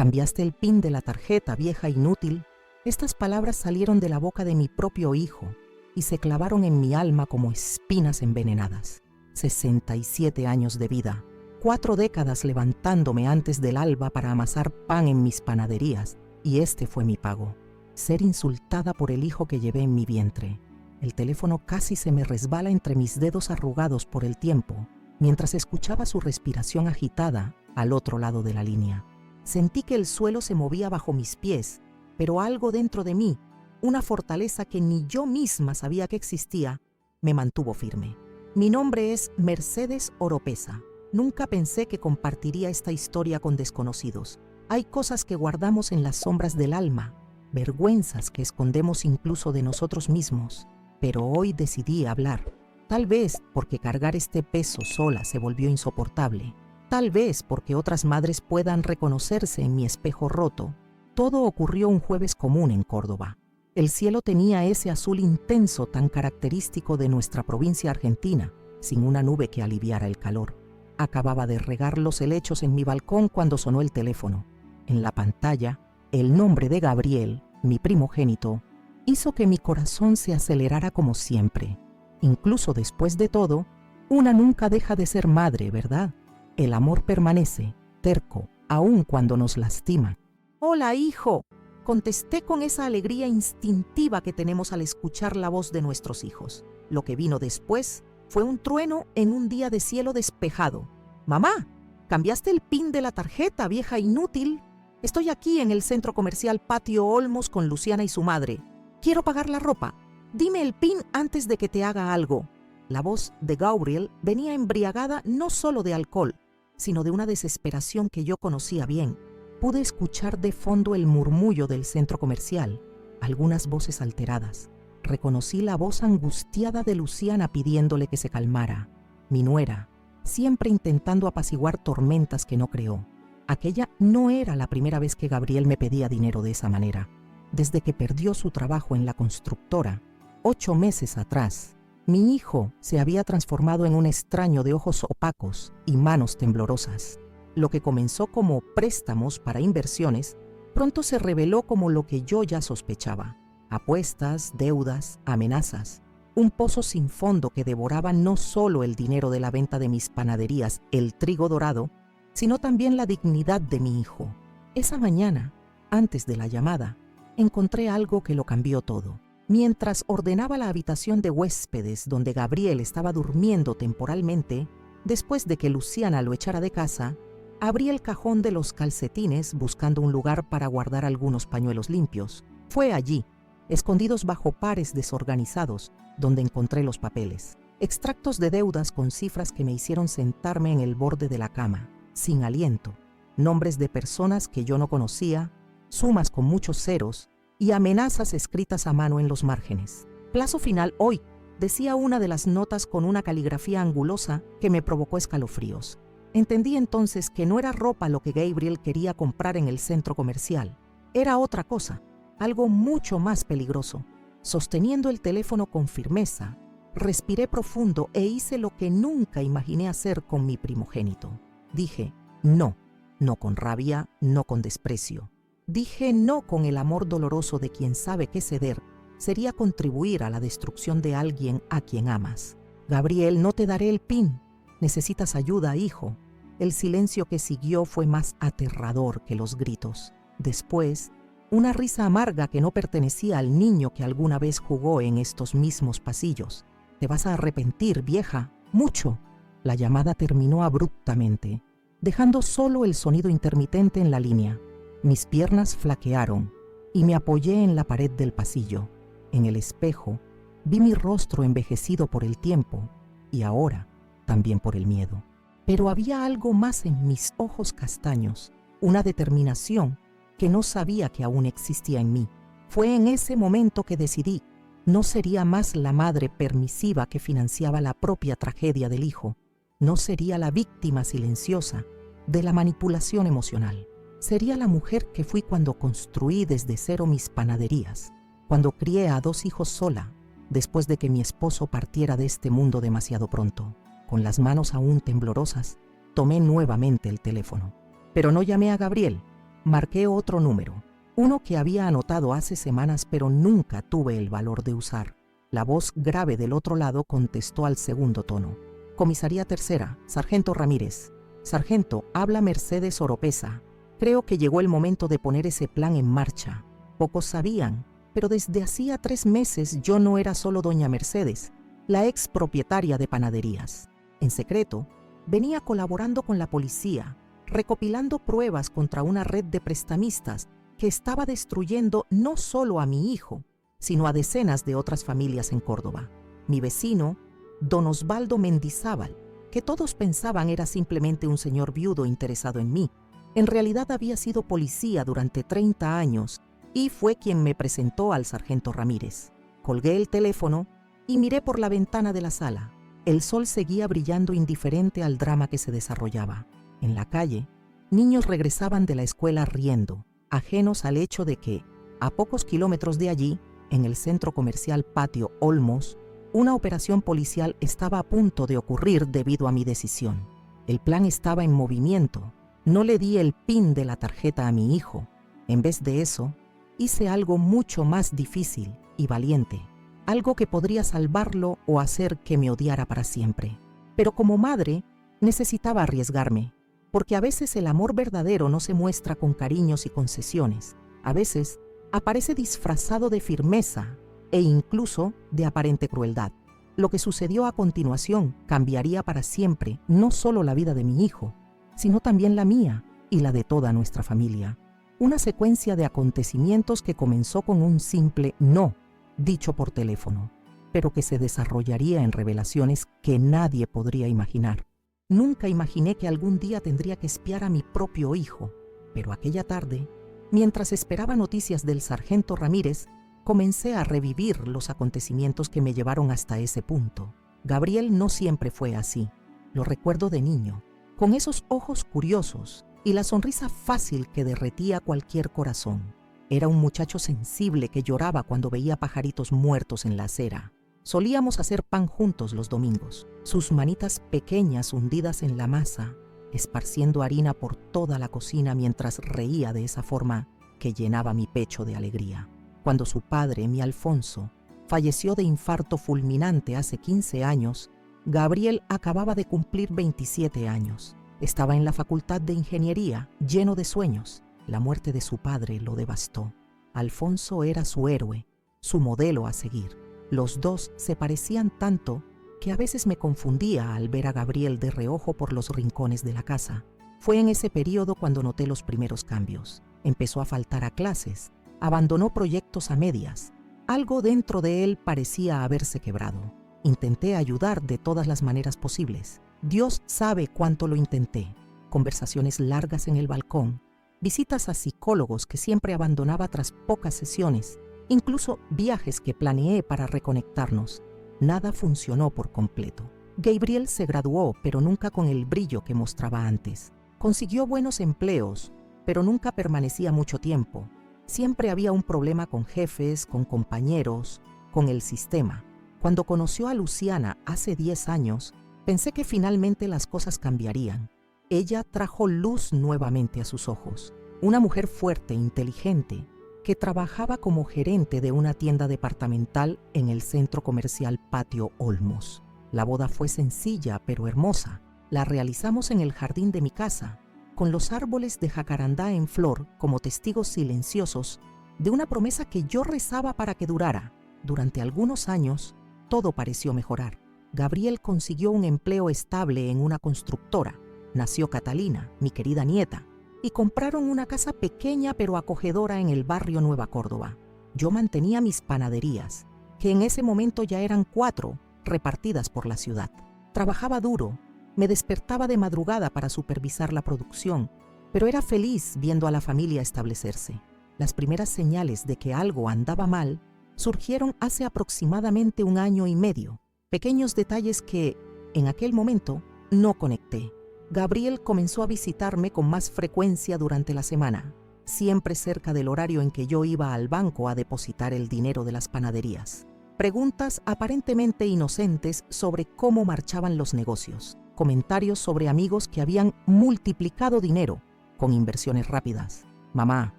Cambiaste el PIN de la tarjeta, vieja inútil. Estas palabras salieron de la boca de mi propio hijo y se clavaron en mi alma como espinas envenenadas. 67 años de vida, 4 décadas levantándome antes del alba para amasar pan en mis panaderías, y este fue mi pago: ser insultada por el hijo que llevé en mi vientre. El teléfono casi se me resbala entre mis dedos arrugados por el tiempo, mientras escuchaba su respiración agitada al otro lado de la línea. Sentí que el suelo se movía bajo mis pies, pero algo dentro de mí, una fortaleza que ni yo misma sabía que existía, me mantuvo firme. Mi nombre es Mercedes Oropesa. Nunca pensé que compartiría esta historia con desconocidos. Hay cosas que guardamos en las sombras del alma, vergüenzas que escondemos incluso de nosotros mismos. Pero hoy decidí hablar. Tal vez porque cargar este peso sola se volvió insoportable. Tal vez porque otras madres puedan reconocerse en mi espejo roto. Todo ocurrió un jueves común en Córdoba. El cielo tenía ese azul intenso tan característico de nuestra provincia argentina, sin una nube que aliviara el calor. Acababa de regar los helechos en mi balcón cuando sonó el teléfono. En la pantalla, el nombre de Gabriel, mi primogénito, hizo que mi corazón se acelerara como siempre. Incluso después de todo, una nunca deja de ser madre, ¿verdad? El amor permanece, terco, aun cuando nos lastima. «Hola, hijo», contesté con esa alegría instintiva que tenemos al escuchar la voz de nuestros hijos. Lo que vino después fue un trueno en un día de cielo despejado. «Mamá, ¿cambiaste el PIN de la tarjeta, vieja inútil? Estoy aquí en el centro comercial Patio Olmos con Luciana y su madre. Quiero pagar la ropa. Dime el PIN antes de que te haga algo». La voz de Gabriel venía embriagada no solo de alcohol, sino de una desesperación que yo conocía bien. Pude escuchar de fondo el murmullo del centro comercial, algunas voces alteradas. Reconocí la voz angustiada de Luciana pidiéndole que se calmara. Mi nuera, siempre intentando apaciguar tormentas que no creó. Aquella no era la primera vez que Gabriel me pedía dinero de esa manera. Desde que perdió su trabajo en la constructora, 8 meses atrás, mi hijo se había transformado en un extraño de ojos opacos y manos temblorosas. Lo que comenzó como préstamos para inversiones, pronto se reveló como lo que yo ya sospechaba: apuestas, deudas, amenazas. Un pozo sin fondo que devoraba no solo el dinero de la venta de mis panaderías, el trigo dorado, sino también la dignidad de mi hijo. Esa mañana, antes de la llamada, encontré algo que lo cambió todo. Mientras ordenaba la habitación de huéspedes donde Gabriel estaba durmiendo temporalmente, después de que Luciana lo echara de casa, abrí el cajón de los calcetines buscando un lugar para guardar algunos pañuelos limpios. Fue allí, escondidos bajo pares desorganizados, donde encontré los papeles. Extractos de deudas con cifras que me hicieron sentarme en el borde de la cama, sin aliento. Nombres de personas que yo no conocía, sumas con muchos ceros y amenazas escritas a mano en los márgenes. «Plazo final hoy», decía una de las notas con una caligrafía angulosa que me provocó escalofríos. Entendí entonces que no era ropa lo que Gabriel quería comprar en el centro comercial. Era otra cosa, algo mucho más peligroso. Sosteniendo el teléfono con firmeza, respiré profundo e hice lo que nunca imaginé hacer con mi primogénito. Dije no, no con rabia, no con desprecio. Dije no con el amor doloroso de quien sabe que ceder sería contribuir a la destrucción de alguien a quien amas. «Gabriel, no te daré el PIN. Necesitas ayuda, hijo». El silencio que siguió fue más aterrador que los gritos. Después, una risa amarga que no pertenecía al niño que alguna vez jugó en estos mismos pasillos. «Te vas a arrepentir, vieja, mucho». La llamada terminó abruptamente, dejando solo el sonido intermitente en la línea. Mis piernas flaquearon y me apoyé en la pared del pasillo. En el espejo vi mi rostro envejecido por el tiempo y ahora también por el miedo. Pero había algo más en mis ojos castaños, una determinación que no sabía que aún existía en mí. Fue en ese momento que decidí: no sería más la madre permisiva que financiaba la propia tragedia del hijo. No sería la víctima silenciosa de la manipulación emocional. Sería la mujer que fui cuando construí desde cero mis panaderías, cuando crié a 2 hijos sola, después de que mi esposo partiera de este mundo demasiado pronto. Con las manos aún temblorosas, tomé nuevamente el teléfono. Pero no llamé a Gabriel. Marqué otro número, uno que había anotado hace semanas pero nunca tuve el valor de usar. La voz grave del otro lado contestó al segundo tono. Comisaría Tercera, Sargento Ramírez. Sargento, habla Mercedes Oropesa. Creo que llegó el momento de poner ese plan en marcha. Pocos sabían, pero desde hacía 3 meses yo no era solo doña Mercedes, la ex propietaria de panaderías. En secreto, venía colaborando con la policía, recopilando pruebas contra una red de prestamistas que estaba destruyendo no solo a mi hijo, sino a decenas de otras familias en Córdoba. Mi vecino, don Osvaldo Mendizábal, que todos pensaban era simplemente un señor viudo interesado en mí, en realidad había sido policía durante 30 años y fue quien me presentó al sargento Ramírez. Colgué el teléfono y miré por la ventana de la sala. El sol seguía brillando indiferente al drama que se desarrollaba. En la calle, niños regresaban de la escuela riendo, ajenos al hecho de que, a pocos kilómetros de allí, en el centro comercial Patio Olmos, una operación policial estaba a punto de ocurrir debido a mi decisión. El plan estaba en movimiento. No le di el PIN de la tarjeta a mi hijo. En vez de eso, hice algo mucho más difícil y valiente, algo que podría salvarlo o hacer que me odiara para siempre. Pero como madre, necesitaba arriesgarme, porque a veces el amor verdadero no se muestra con cariños y concesiones. A veces aparece disfrazado de firmeza e incluso de aparente crueldad. Lo que sucedió a continuación cambiaría para siempre no solo la vida de mi hijo, sino también la mía y la de toda nuestra familia. Una secuencia de acontecimientos que comenzó con un simple no, dicho por teléfono, pero que se desarrollaría en revelaciones que nadie podría imaginar. Nunca imaginé que algún día tendría que espiar a mi propio hijo, pero aquella tarde, mientras esperaba noticias del sargento Ramírez, comencé a revivir los acontecimientos que me llevaron hasta ese punto. Gabriel no siempre fue así. Lo recuerdo de niño, con esos ojos curiosos y la sonrisa fácil que derretía cualquier corazón. Era un muchacho sensible que lloraba cuando veía pajaritos muertos en la acera. Solíamos hacer pan juntos los domingos, sus manitas pequeñas hundidas en la masa, esparciendo harina por toda la cocina mientras reía de esa forma que llenaba mi pecho de alegría. Cuando su padre, mi Alfonso, falleció de infarto fulminante hace 15 años, Gabriel acababa de cumplir 27 años. Estaba en la facultad de ingeniería, lleno de sueños. La muerte de su padre lo devastó. Alfonso era su héroe, su modelo a seguir. Los dos se parecían tanto que a veces me confundía al ver a Gabriel de reojo por los rincones de la casa. Fue en ese periodo cuando noté los primeros cambios. Empezó a faltar a clases, abandonó proyectos a medias. Algo dentro de él parecía haberse quebrado. Intenté ayudar de todas las maneras posibles. Dios sabe cuánto lo intenté. Conversaciones largas en el balcón, visitas a psicólogos que siempre abandonaba tras pocas sesiones, incluso viajes que planeé para reconectarnos. Nada funcionó por completo. Gabriel se graduó, pero nunca con el brillo que mostraba antes. Consiguió buenos empleos, pero nunca permanecía mucho tiempo. Siempre había un problema con jefes, con compañeros, con el sistema. Cuando conoció a Luciana hace 10 años, pensé que finalmente las cosas cambiarían. Ella trajo luz nuevamente a sus ojos. Una mujer fuerte, inteligente, que trabajaba como gerente de una tienda departamental en el centro comercial Patio Olmos. La boda fue sencilla pero hermosa. La realizamos en el jardín de mi casa, con los árboles de jacarandá en flor como testigos silenciosos de una promesa que yo rezaba para que durara. Durante algunos años, todo pareció mejorar. Gabriel consiguió un empleo estable en una constructora. Nació Catalina, mi querida nieta, y compraron una casa pequeña pero acogedora en el barrio Nueva Córdoba. Yo mantenía mis panaderías, que en ese momento ya eran 4, repartidas por la ciudad. Trabajaba duro, me despertaba de madrugada para supervisar la producción, pero era feliz viendo a la familia establecerse. Las primeras señales de que algo andaba mal surgieron hace aproximadamente 1 año y medio. Pequeños detalles que, en aquel momento, no conecté. Gabriel comenzó a visitarme con más frecuencia durante la semana, siempre cerca del horario en que yo iba al banco a depositar el dinero de las panaderías. Preguntas aparentemente inocentes sobre cómo marchaban los negocios, comentarios sobre amigos que habían multiplicado dinero con inversiones rápidas. Mamá,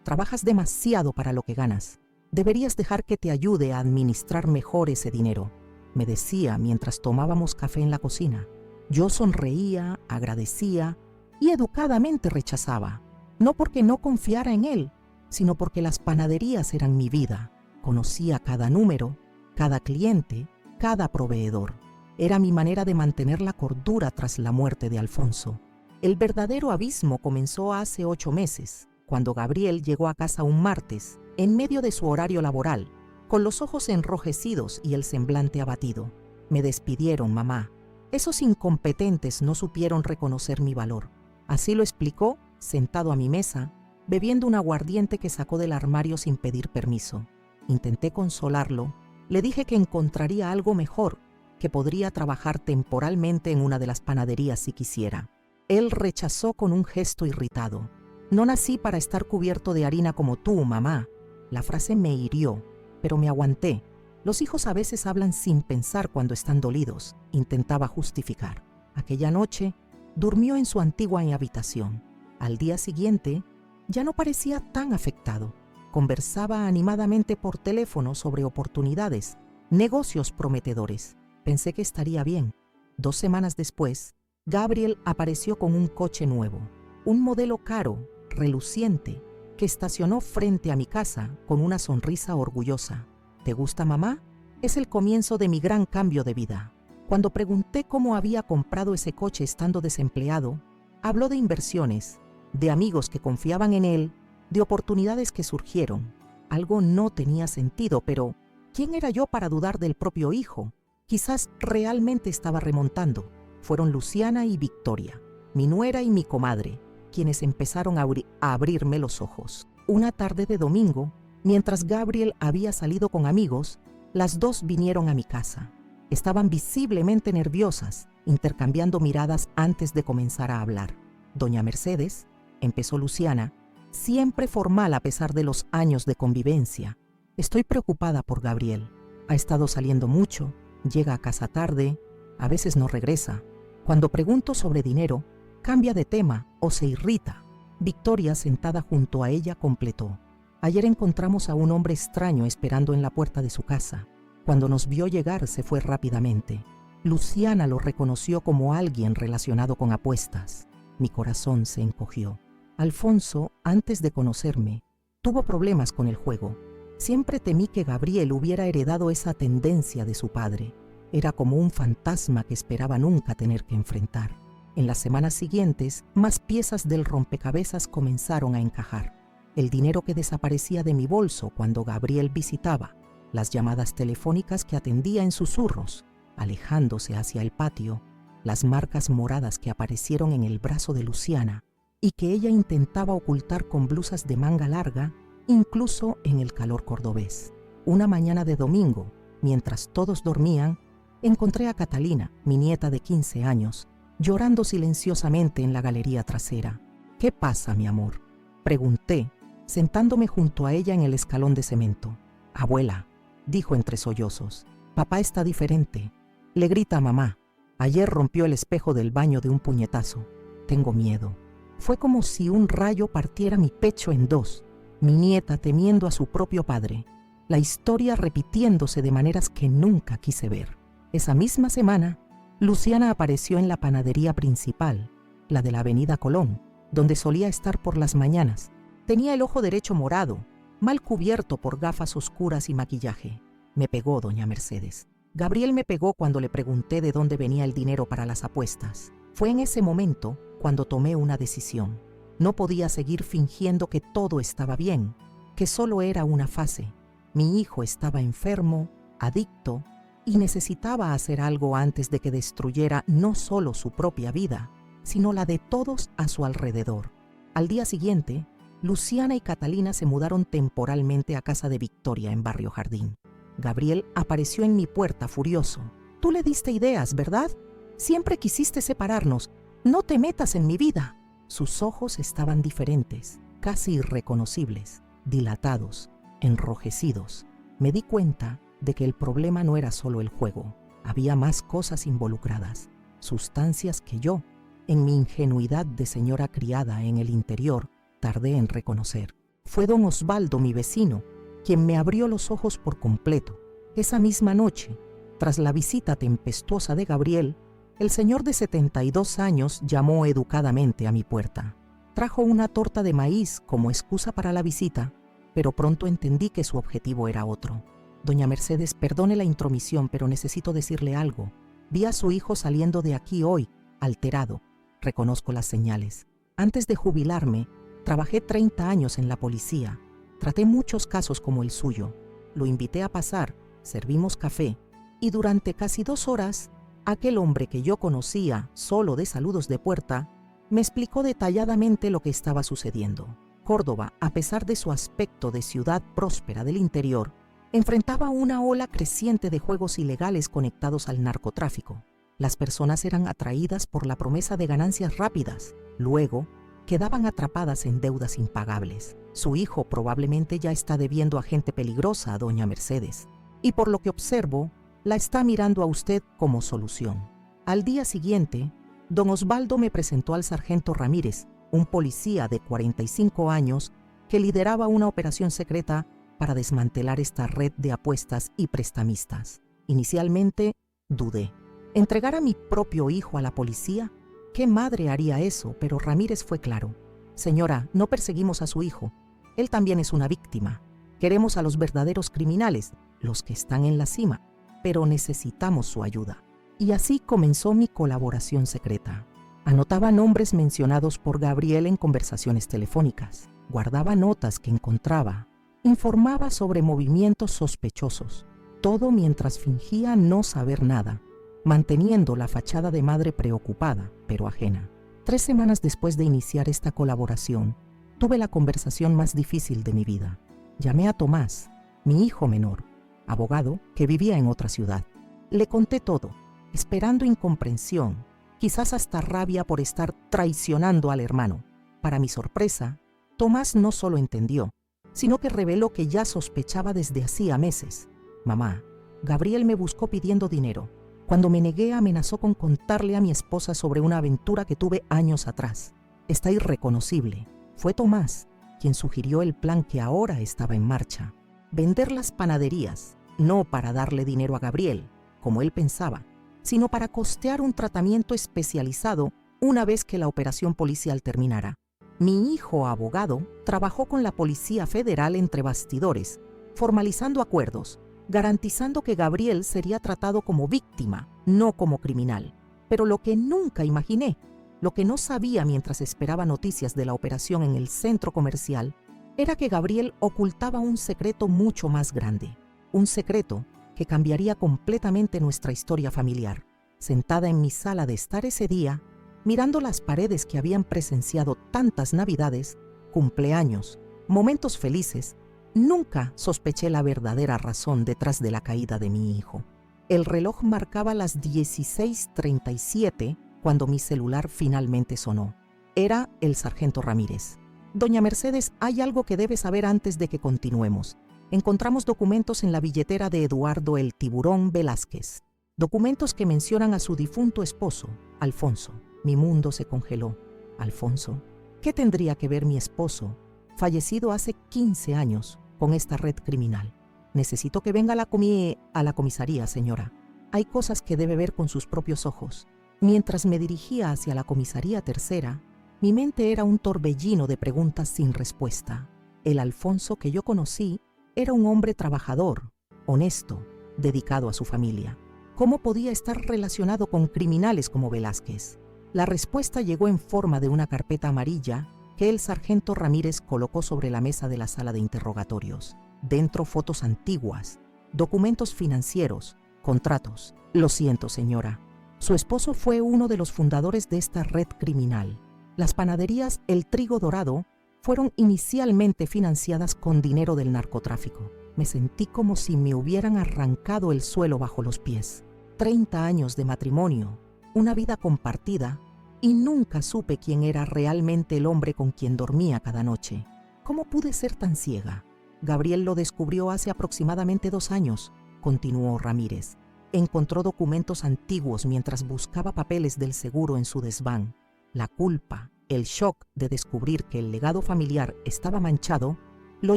trabajas demasiado para lo que ganas. Deberías dejar que te ayude a administrar mejor ese dinero, me decía mientras tomábamos café en la cocina. Yo sonreía, agradecía y educadamente rechazaba, no porque no confiara en él, sino porque las panaderías eran mi vida. Conocía cada número, cada cliente, cada proveedor. Era mi manera de mantener la cordura tras la muerte de Alfonso. El verdadero abismo comenzó hace 8 meses, cuando Gabriel llegó a casa un martes, en medio de su horario laboral, con los ojos enrojecidos y el semblante abatido. Me despidieron, mamá. Esos incompetentes no supieron reconocer mi valor. Así lo explicó, sentado a mi mesa, bebiendo un aguardiente que sacó del armario sin pedir permiso. Intenté consolarlo. Le dije que encontraría algo mejor, que podría trabajar temporalmente en una de las panaderías si quisiera. Él rechazó con un gesto irritado. No nací para estar cubierto de harina como tú, mamá. La frase me hirió, pero me aguanté. Los hijos a veces hablan sin pensar cuando están dolidos, intentaba justificar. Aquella noche, durmió en su antigua habitación. Al día siguiente, ya no parecía tan afectado. Conversaba animadamente por teléfono sobre oportunidades, negocios prometedores. Pensé que estaría bien. 2 semanas después, Gabriel apareció con un coche nuevo, un modelo caro, reluciente, que estacionó frente a mi casa con una sonrisa orgullosa. ¿Te gusta, mamá? Es el comienzo de mi gran cambio de vida. Cuando pregunté cómo había comprado ese coche estando desempleado, habló de inversiones, de amigos que confiaban en él, de oportunidades que surgieron. Algo no tenía sentido, pero ¿quién era yo para dudar del propio hijo? Quizás realmente estaba remontando. Fueron Luciana y Victoria, mi nuera y mi comadre, quienes empezaron a abrirme los ojos. Una tarde de domingo, mientras Gabriel había salido con amigos, las dos vinieron a mi casa. Estaban visiblemente nerviosas, intercambiando miradas antes de comenzar a hablar. Doña Mercedes, empezó Luciana, siempre formal a pesar de los años de convivencia. Estoy preocupada por Gabriel. Ha estado saliendo mucho, llega a casa tarde, a veces no regresa. Cuando pregunto sobre dinero, cambia de tema o se irrita. Victoria, sentada junto a ella, completó. Ayer encontramos a un hombre extraño esperando en la puerta de su casa. Cuando nos vio llegar, se fue rápidamente. Luciana lo reconoció como alguien relacionado con apuestas. Mi corazón se encogió. Alfonso, antes de conocerme, tuvo problemas con el juego. Siempre temí que Gabriel hubiera heredado esa tendencia de su padre. Era como un fantasma que esperaba nunca tener que enfrentar. En las semanas siguientes, más piezas del rompecabezas comenzaron a encajar. El dinero que desaparecía de mi bolso cuando Gabriel visitaba, las llamadas telefónicas que atendía en susurros, alejándose hacia el patio, las marcas moradas que aparecieron en el brazo de Luciana y que ella intentaba ocultar con blusas de manga larga, incluso en el calor cordobés. Una mañana de domingo, mientras todos dormían, encontré a Catalina, mi nieta de 15 años, llorando silenciosamente en la galería trasera. ¿Qué pasa, mi amor?, pregunté, sentándome junto a ella en el escalón de cemento. Abuela, dijo entre sollozos, papá está diferente. Le grita a mamá. Ayer rompió el espejo del baño de un puñetazo. Tengo miedo. Fue como si un rayo partiera mi pecho en dos. Mi nieta temiendo a su propio padre. La historia repitiéndose de maneras que nunca quise ver. Esa misma semana, Luciana apareció en la panadería principal, la de la Avenida Colón, donde solía estar por las mañanas. Tenía el ojo derecho morado, mal cubierto por gafas oscuras y maquillaje. Me pegó doña Mercedes. Gabriel me pegó cuando le pregunté de dónde venía el dinero para las apuestas. Fue en ese momento cuando tomé una decisión. No podía seguir fingiendo que todo estaba bien, que solo era una fase. Mi hijo estaba enfermo, adicto, y necesitaba hacer algo antes de que destruyera no solo su propia vida, sino la de todos a su alrededor. Al día siguiente, Luciana y Catalina se mudaron temporalmente a casa de Victoria en Barrio Jardín. Gabriel apareció en mi puerta furioso. Tú le diste ideas, ¿verdad? Siempre quisiste separarnos. No te metas en mi vida. Sus ojos estaban diferentes, casi irreconocibles, dilatados, enrojecidos. Me di cuenta de que el problema no era solo el juego. Había más cosas involucradas, sustancias que yo, en mi ingenuidad de señora criada en el interior, tardé en reconocer. Fue don Osvaldo, mi vecino, quien me abrió los ojos por completo. Esa misma noche, tras la visita tempestuosa de Gabriel, el señor de 72 años llamó educadamente a mi puerta. Trajo una torta de maíz como excusa para la visita, pero pronto entendí que su objetivo era otro. Doña Mercedes, perdone la intromisión, pero necesito decirle algo. Vi a su hijo saliendo de aquí hoy, alterado. Reconozco las señales. Antes de jubilarme, trabajé 30 años en la policía. Traté muchos casos como el suyo. Lo invité a pasar, servimos café, y durante casi 2 horas, aquel hombre que yo conocía solo de saludos de puerta, me explicó detalladamente lo que estaba sucediendo. Córdoba, a pesar de su aspecto de ciudad próspera del interior, enfrentaba una ola creciente de juegos ilegales conectados al narcotráfico. Las personas eran atraídas por la promesa de ganancias rápidas. Luego, quedaban atrapadas en deudas impagables. Su hijo probablemente ya está debiendo a gente peligrosa a doña Mercedes, y por lo que observo, la está mirando a usted como solución. Al día siguiente, don Osvaldo me presentó al sargento Ramírez, un policía de 45 años que lideraba una operación secreta para desmantelar esta red de apuestas y prestamistas. Inicialmente, dudé. ¿Entregar a mi propio hijo a la policía? ¿Qué madre haría eso? Pero Ramírez fue claro. Señora, no perseguimos a su hijo. Él también es una víctima. Queremos a los verdaderos criminales, los que están en la cima, pero necesitamos su ayuda. Y así comenzó mi colaboración secreta. Anotaba nombres mencionados por Gabriel en conversaciones telefónicas. Guardaba notas que encontraba. Informaba sobre movimientos sospechosos. Todo mientras fingía no saber nada, manteniendo la fachada de madre preocupada, pero ajena. 3 semanas después de iniciar esta colaboración, tuve la conversación más difícil de mi vida. Llamé a Tomás, mi hijo menor, abogado que vivía en otra ciudad. Le conté todo, esperando incomprensión, quizás hasta rabia por estar traicionando al hermano. Para mi sorpresa, Tomás no solo entendió, sino que reveló que ya sospechaba desde hacía meses. Mamá, Gabriel me buscó pidiendo dinero. Cuando me negué, amenazó con contarle a mi esposa sobre una aventura que tuve años atrás. Está irreconocible. Fue Tomás quien sugirió el plan que ahora estaba en marcha. Vender las panaderías, no para darle dinero a Gabriel, como él pensaba, sino para costear un tratamiento especializado una vez que la operación policial terminara. Mi hijo, abogado, trabajó con la Policía Federal entre bastidores, formalizando acuerdos, garantizando que Gabriel sería tratado como víctima, no como criminal. Pero lo que nunca imaginé, lo que no sabía mientras esperaba noticias de la operación en el centro comercial, era que Gabriel ocultaba un secreto mucho más grande, un secreto que cambiaría completamente nuestra historia familiar. Sentada en mi sala de estar ese día, mirando las paredes que habían presenciado tantas navidades, cumpleaños, momentos felices, nunca sospeché la verdadera razón detrás de la caída de mi hijo. El reloj marcaba las 16:37 cuando mi celular finalmente sonó. Era el sargento Ramírez. Doña Mercedes, hay algo que debe saber antes de que continuemos. Encontramos documentos en la billetera de Eduardo el Tiburón Velázquez. Documentos que mencionan a su difunto esposo, Alfonso. Mi mundo se congeló. ¿Alfonso? ¿Qué tendría que ver mi esposo, fallecido hace 15 años, con esta red criminal? Necesito que venga a la comisaría, señora. Hay cosas que debe ver con sus propios ojos. Mientras me dirigía hacia la comisaría tercera, mi mente era un torbellino de preguntas sin respuesta. El Alfonso que yo conocí era un hombre trabajador, honesto, dedicado a su familia. ¿Cómo podía estar relacionado con criminales como Velázquez? La respuesta llegó en forma de una carpeta amarilla que el sargento Ramírez colocó sobre la mesa de la sala de interrogatorios. Dentro fotos antiguas, documentos financieros, contratos. Lo siento, señora. Su esposo fue uno de los fundadores de esta red criminal. Las panaderías El Trigo Dorado fueron inicialmente financiadas con dinero del narcotráfico. Me sentí como si me hubieran arrancado el suelo bajo los pies. 30 años de matrimonio, una vida compartida, y nunca supe quién era realmente el hombre con quien dormía cada noche. ¿Cómo pude ser tan ciega? Gabriel lo descubrió hace aproximadamente 2 años, continuó Ramírez. Encontró documentos antiguos mientras buscaba papeles del seguro en su desván. La culpa, El shock de descubrir que el legado familiar estaba manchado lo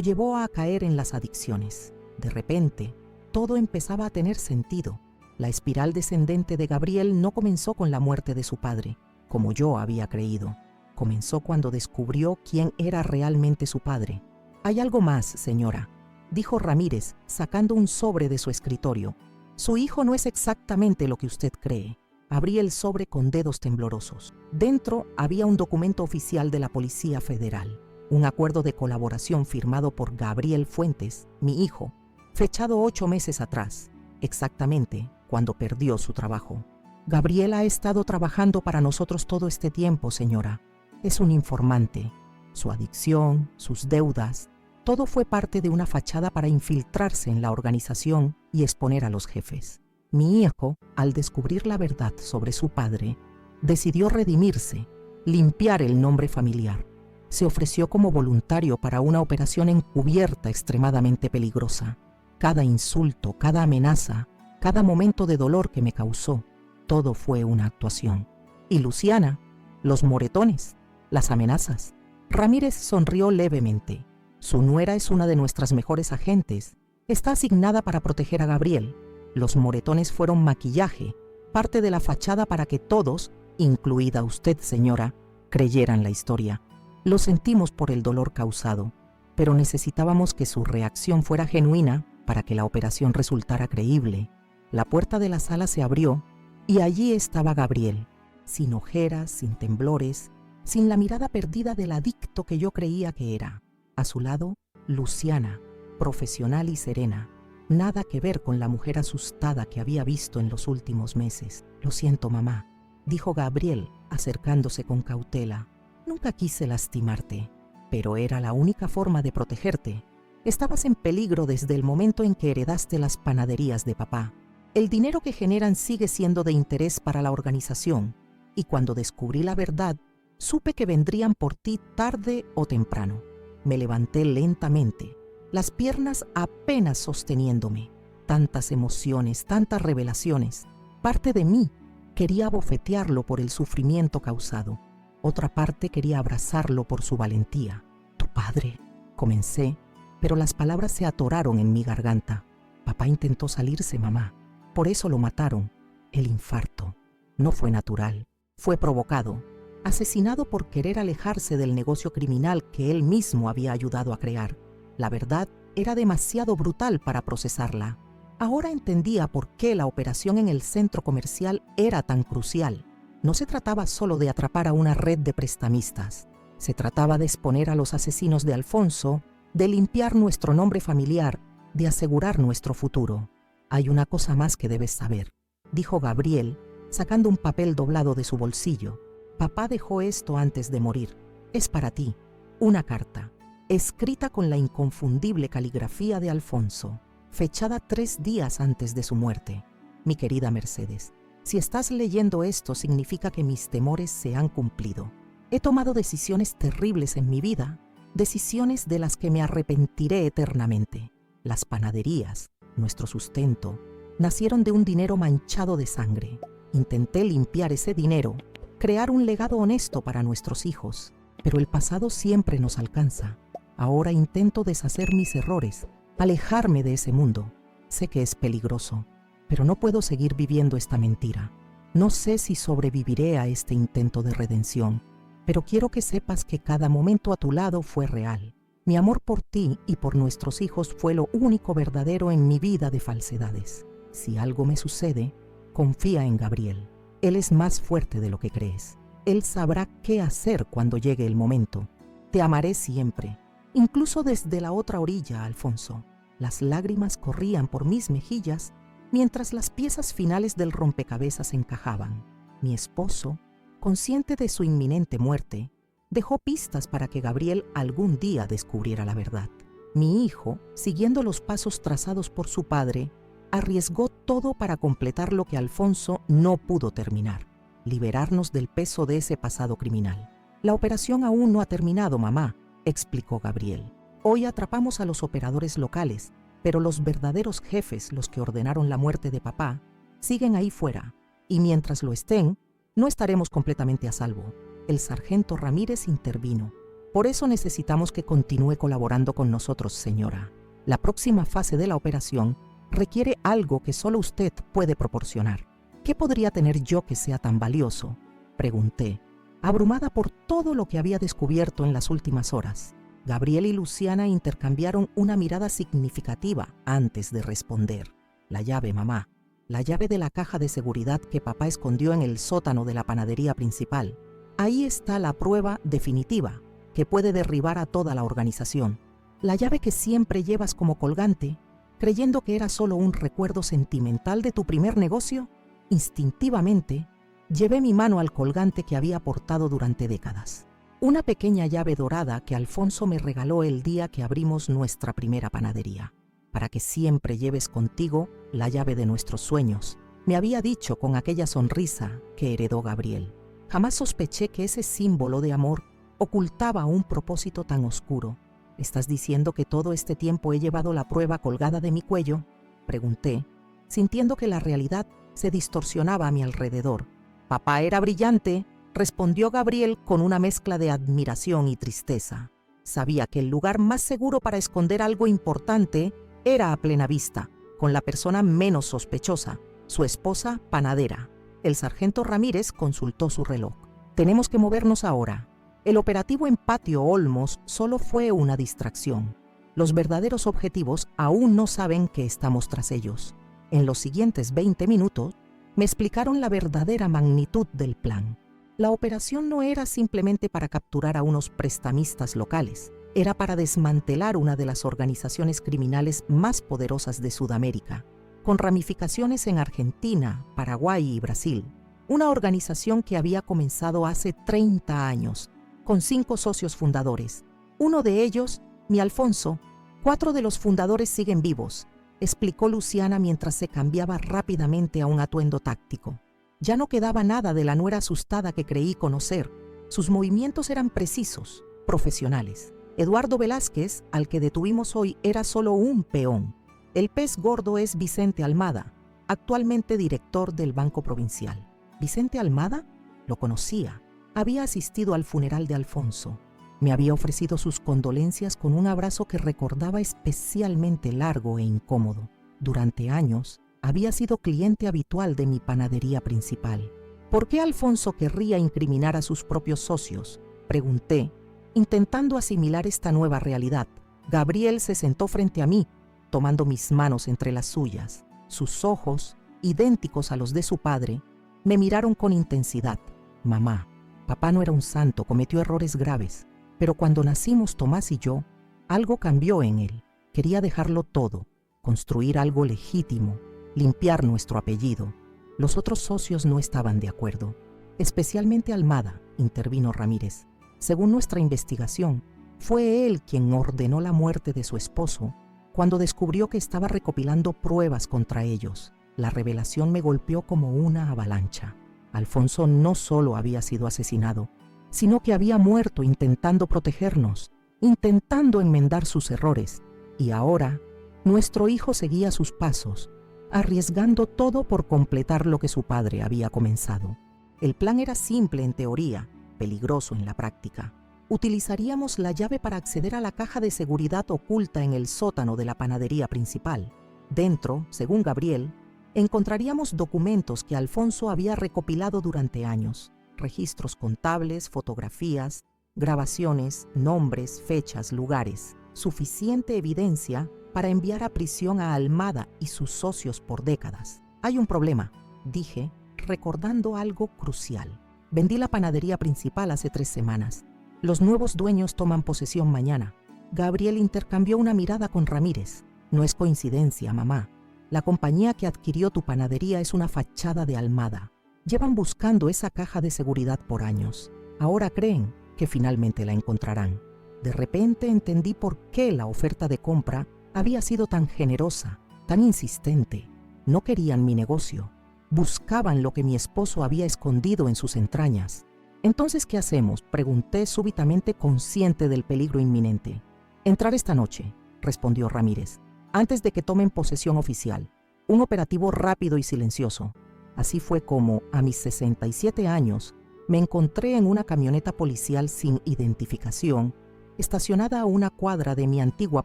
llevó a caer en las adicciones. De repente, todo empezaba a tener sentido. La espiral descendente de Gabriel no comenzó con la muerte de su padre, como yo había creído. Comenzó cuando descubrió quién era realmente su padre. «Hay algo más, señora», dijo Ramírez, sacando un sobre de su escritorio. «Su hijo no es exactamente lo que usted cree». Abrí el sobre con dedos temblorosos. Dentro había un documento oficial de la Policía Federal, un acuerdo de colaboración firmado por Gabriel Fuentes, mi hijo, fechado 8 meses atrás, exactamente cuando perdió su trabajo. «Gabriel ha estado trabajando para nosotros todo este tiempo, señora. Es un informante. Su adicción, sus deudas, todo fue parte de una fachada para infiltrarse en la organización y exponer a los jefes. Mi hijo, al descubrir la verdad sobre su padre, decidió redimirse, limpiar el nombre familiar. Se ofreció como voluntario para una operación encubierta extremadamente peligrosa. Cada insulto, cada amenaza, cada momento de dolor que me causó, todo fue una actuación. Y Luciana, los moretones, las amenazas». Ramírez sonrió levemente. «Su nuera es una de nuestras mejores agentes. Está asignada para proteger a Gabriel. Los moretones fueron maquillaje, parte de la fachada para que todos, incluida usted, señora, creyeran la historia. Lo sentimos por el dolor causado, pero necesitábamos que su reacción fuera genuina para que la operación resultara creíble». La puerta de la sala se abrió y allí estaba Gabriel, sin ojeras, sin temblores, sin la mirada perdida del adicto que yo creía que era. A su lado, Luciana, profesional y serena. Nada que ver con la mujer asustada que había visto en los últimos meses. «Lo siento, mamá», dijo Gabriel, acercándose con cautela. «Nunca quise lastimarte, pero era la única forma de protegerte. Estabas en peligro desde el momento en que heredaste las panaderías de papá. El dinero que generan sigue siendo de interés para la organización, y cuando descubrí la verdad, supe que vendrían por ti tarde o temprano. Me levanté lentamente, las piernas apenas sosteniéndome. Tantas emociones, tantas revelaciones. Parte de mí quería abofetearlo por el sufrimiento causado. Otra parte quería abrazarlo por su valentía. «Tu padre», comencé, pero las palabras se atoraron en mi garganta. «Papá intentó salirse, mamá. Por eso lo mataron. El infarto. No fue natural. Fue provocado. Asesinado por querer alejarse del negocio criminal que él mismo había ayudado a crear. La verdad era demasiado brutal para procesarla. Ahora entendía por qué la operación en el centro comercial era tan crucial. No se trataba solo de atrapar a una red de prestamistas. Se trataba de exponer a los asesinos de Alfonso, de limpiar nuestro nombre familiar, de asegurar nuestro futuro. «Hay una cosa más que debes saber», dijo Gabriel, sacando un papel doblado de su bolsillo. «Papá dejó esto antes de morir. Es para ti. Una carta, escrita con la inconfundible caligrafía de Alfonso, fechada 3 días antes de su muerte. Mi querida Mercedes, si estás leyendo esto significa que mis temores se han cumplido. He tomado decisiones terribles en mi vida, decisiones de las que me arrepentiré eternamente. Las panaderías, nuestro sustento, nacieron de un dinero manchado de sangre. Intenté limpiar ese dinero, crear un legado honesto para nuestros hijos, pero el pasado siempre nos alcanza. Ahora intento deshacer mis errores, alejarme de ese mundo. Sé que es peligroso, pero no puedo seguir viviendo esta mentira. No sé si sobreviviré a este intento de redención, pero quiero que sepas que cada momento a tu lado fue real. Mi amor por ti y por nuestros hijos fue lo único verdadero en mi vida de falsedades. Si algo me sucede, confía en Gabriel. Él es más fuerte de lo que crees. Él sabrá qué hacer cuando llegue el momento. Te amaré siempre, incluso desde la otra orilla, Alfonso». Las lágrimas corrían por mis mejillas mientras las piezas finales del rompecabezas encajaban. Mi esposo, consciente de su inminente muerte, dejó pistas para que Gabriel algún día descubriera la verdad. Mi hijo, siguiendo los pasos trazados por su padre, arriesgó todo para completar lo que Alfonso no pudo terminar: liberarnos del peso de ese pasado criminal. «La operación aún no ha terminado, mamá», explicó Gabriel. «Hoy atrapamos a los operadores locales, pero los verdaderos jefes, los que ordenaron la muerte de papá, siguen ahí fuera, y mientras lo estén, no estaremos completamente a salvo. El sargento Ramírez intervino. Por eso necesitamos que continúe colaborando con nosotros, señora. La próxima fase de la operación requiere algo que solo usted puede proporcionar. ¿Qué podría tener yo que sea tan valioso?, pregunté, abrumada por todo lo que había descubierto en las últimas horas. Gabriel y Luciana intercambiaron una mirada significativa antes de responder. La llave, mamá. La llave de la caja de seguridad que papá escondió en el sótano de la panadería principal. Ahí está la prueba definitiva que puede derribar a toda la organización. La llave que siempre llevas como colgante, creyendo que era solo un recuerdo sentimental de tu primer negocio. Instintivamente, llevé mi mano al colgante que había portado durante décadas. Una pequeña llave dorada que Alfonso me regaló el día que abrimos nuestra primera panadería. Para que siempre lleves contigo la llave de nuestros sueños, me había dicho con aquella sonrisa que heredó Gabriel. Jamás sospeché que ese símbolo de amor ocultaba un propósito tan oscuro. ¿Estás diciendo que todo este tiempo he llevado la prueba colgada de mi cuello?, pregunté, sintiendo que la realidad se distorsionaba a mi alrededor. Papá era brillante, respondió Gabriel con una mezcla de admiración y tristeza. Sabía que el lugar más seguro para esconder algo importante era a plena vista, con la persona menos sospechosa, su esposa panadera. El sargento Ramírez consultó su reloj. Tenemos que movernos ahora. El operativo en Patio Olmos solo fue una distracción. Los verdaderos objetivos aún no saben que estamos tras ellos. En los siguientes 20 minutos, me explicaron la verdadera magnitud del plan. La operación no era simplemente para capturar a unos prestamistas locales, era para desmantelar una de las organizaciones criminales más poderosas de Sudamérica, con ramificaciones en Argentina, Paraguay y Brasil. Una organización que había comenzado hace 30 años, con 5 socios fundadores. Uno de ellos, mi Alfonso. 4 de los fundadores siguen vivos, explicó Luciana mientras se cambiaba rápidamente a un atuendo táctico. Ya no quedaba nada de la nuera asustada que creí conocer. Sus movimientos eran precisos, profesionales. Eduardo Velázquez, al que detuvimos hoy, era solo un peón. El pez gordo es Vicente Almada, actualmente director del Banco Provincial. ¿Vicente Almada? Lo conocía. Había asistido al funeral de Alfonso. Me había ofrecido sus condolencias con un abrazo que recordaba especialmente largo e incómodo. Durante años, había sido cliente habitual de mi panadería principal. ¿Por qué Alfonso querría incriminar a sus propios socios?, pregunté, intentando asimilar esta nueva realidad. Gabriel se sentó frente a mí, tomando mis manos entre las suyas. Sus ojos, idénticos a los de su padre, me miraron con intensidad. Mamá, papá no era un santo, cometió errores graves, pero cuando nacimos Tomás y yo, algo cambió en él. Quería dejarlo todo, construir algo legítimo, limpiar nuestro apellido. Los otros socios no estaban de acuerdo, especialmente Almada, intervino Ramírez. Según nuestra investigación, fue él quien ordenó la muerte de su esposo cuando descubrió que estaba recopilando pruebas contra ellos. La revelación me golpeó como una avalancha. Alfonso no solo había sido asesinado, sino que había muerto intentando protegernos, intentando enmendar sus errores. Y ahora, nuestro hijo seguía sus pasos, arriesgando todo por completar lo que su padre había comenzado. El plan era simple en teoría, peligroso en la práctica. Utilizaríamos la llave para acceder a la caja de seguridad oculta en el sótano de la panadería principal. Dentro, según Gabriel, encontraríamos documentos que Alfonso había recopilado durante años, registros contables, fotografías, grabaciones, nombres, fechas, lugares, suficiente evidencia para enviar a prisión a Almada y sus socios por décadas. Hay un problema, dije, recordando algo crucial. Vendí la panadería principal hace 3 semanas. Los nuevos dueños toman posesión mañana. Gabriel intercambió una mirada con Ramírez. No es coincidencia, mamá. La compañía que adquirió tu panadería es una fachada de Almada. Llevan buscando esa caja de seguridad por años. Ahora creen que finalmente la encontrarán. De repente entendí por qué la oferta de compra había sido tan generosa, tan insistente. No querían mi negocio. Buscaban lo que mi esposo había escondido en sus entrañas. ¿Entonces qué hacemos?, pregunté súbitamente, consciente del peligro inminente. Entrar esta noche, respondió Ramírez, antes de que tomen posesión oficial. Un operativo rápido y silencioso. Así fue como, a mis 67 años, Me encontré en una camioneta policial sin identificación, estacionada a una cuadra de mi antigua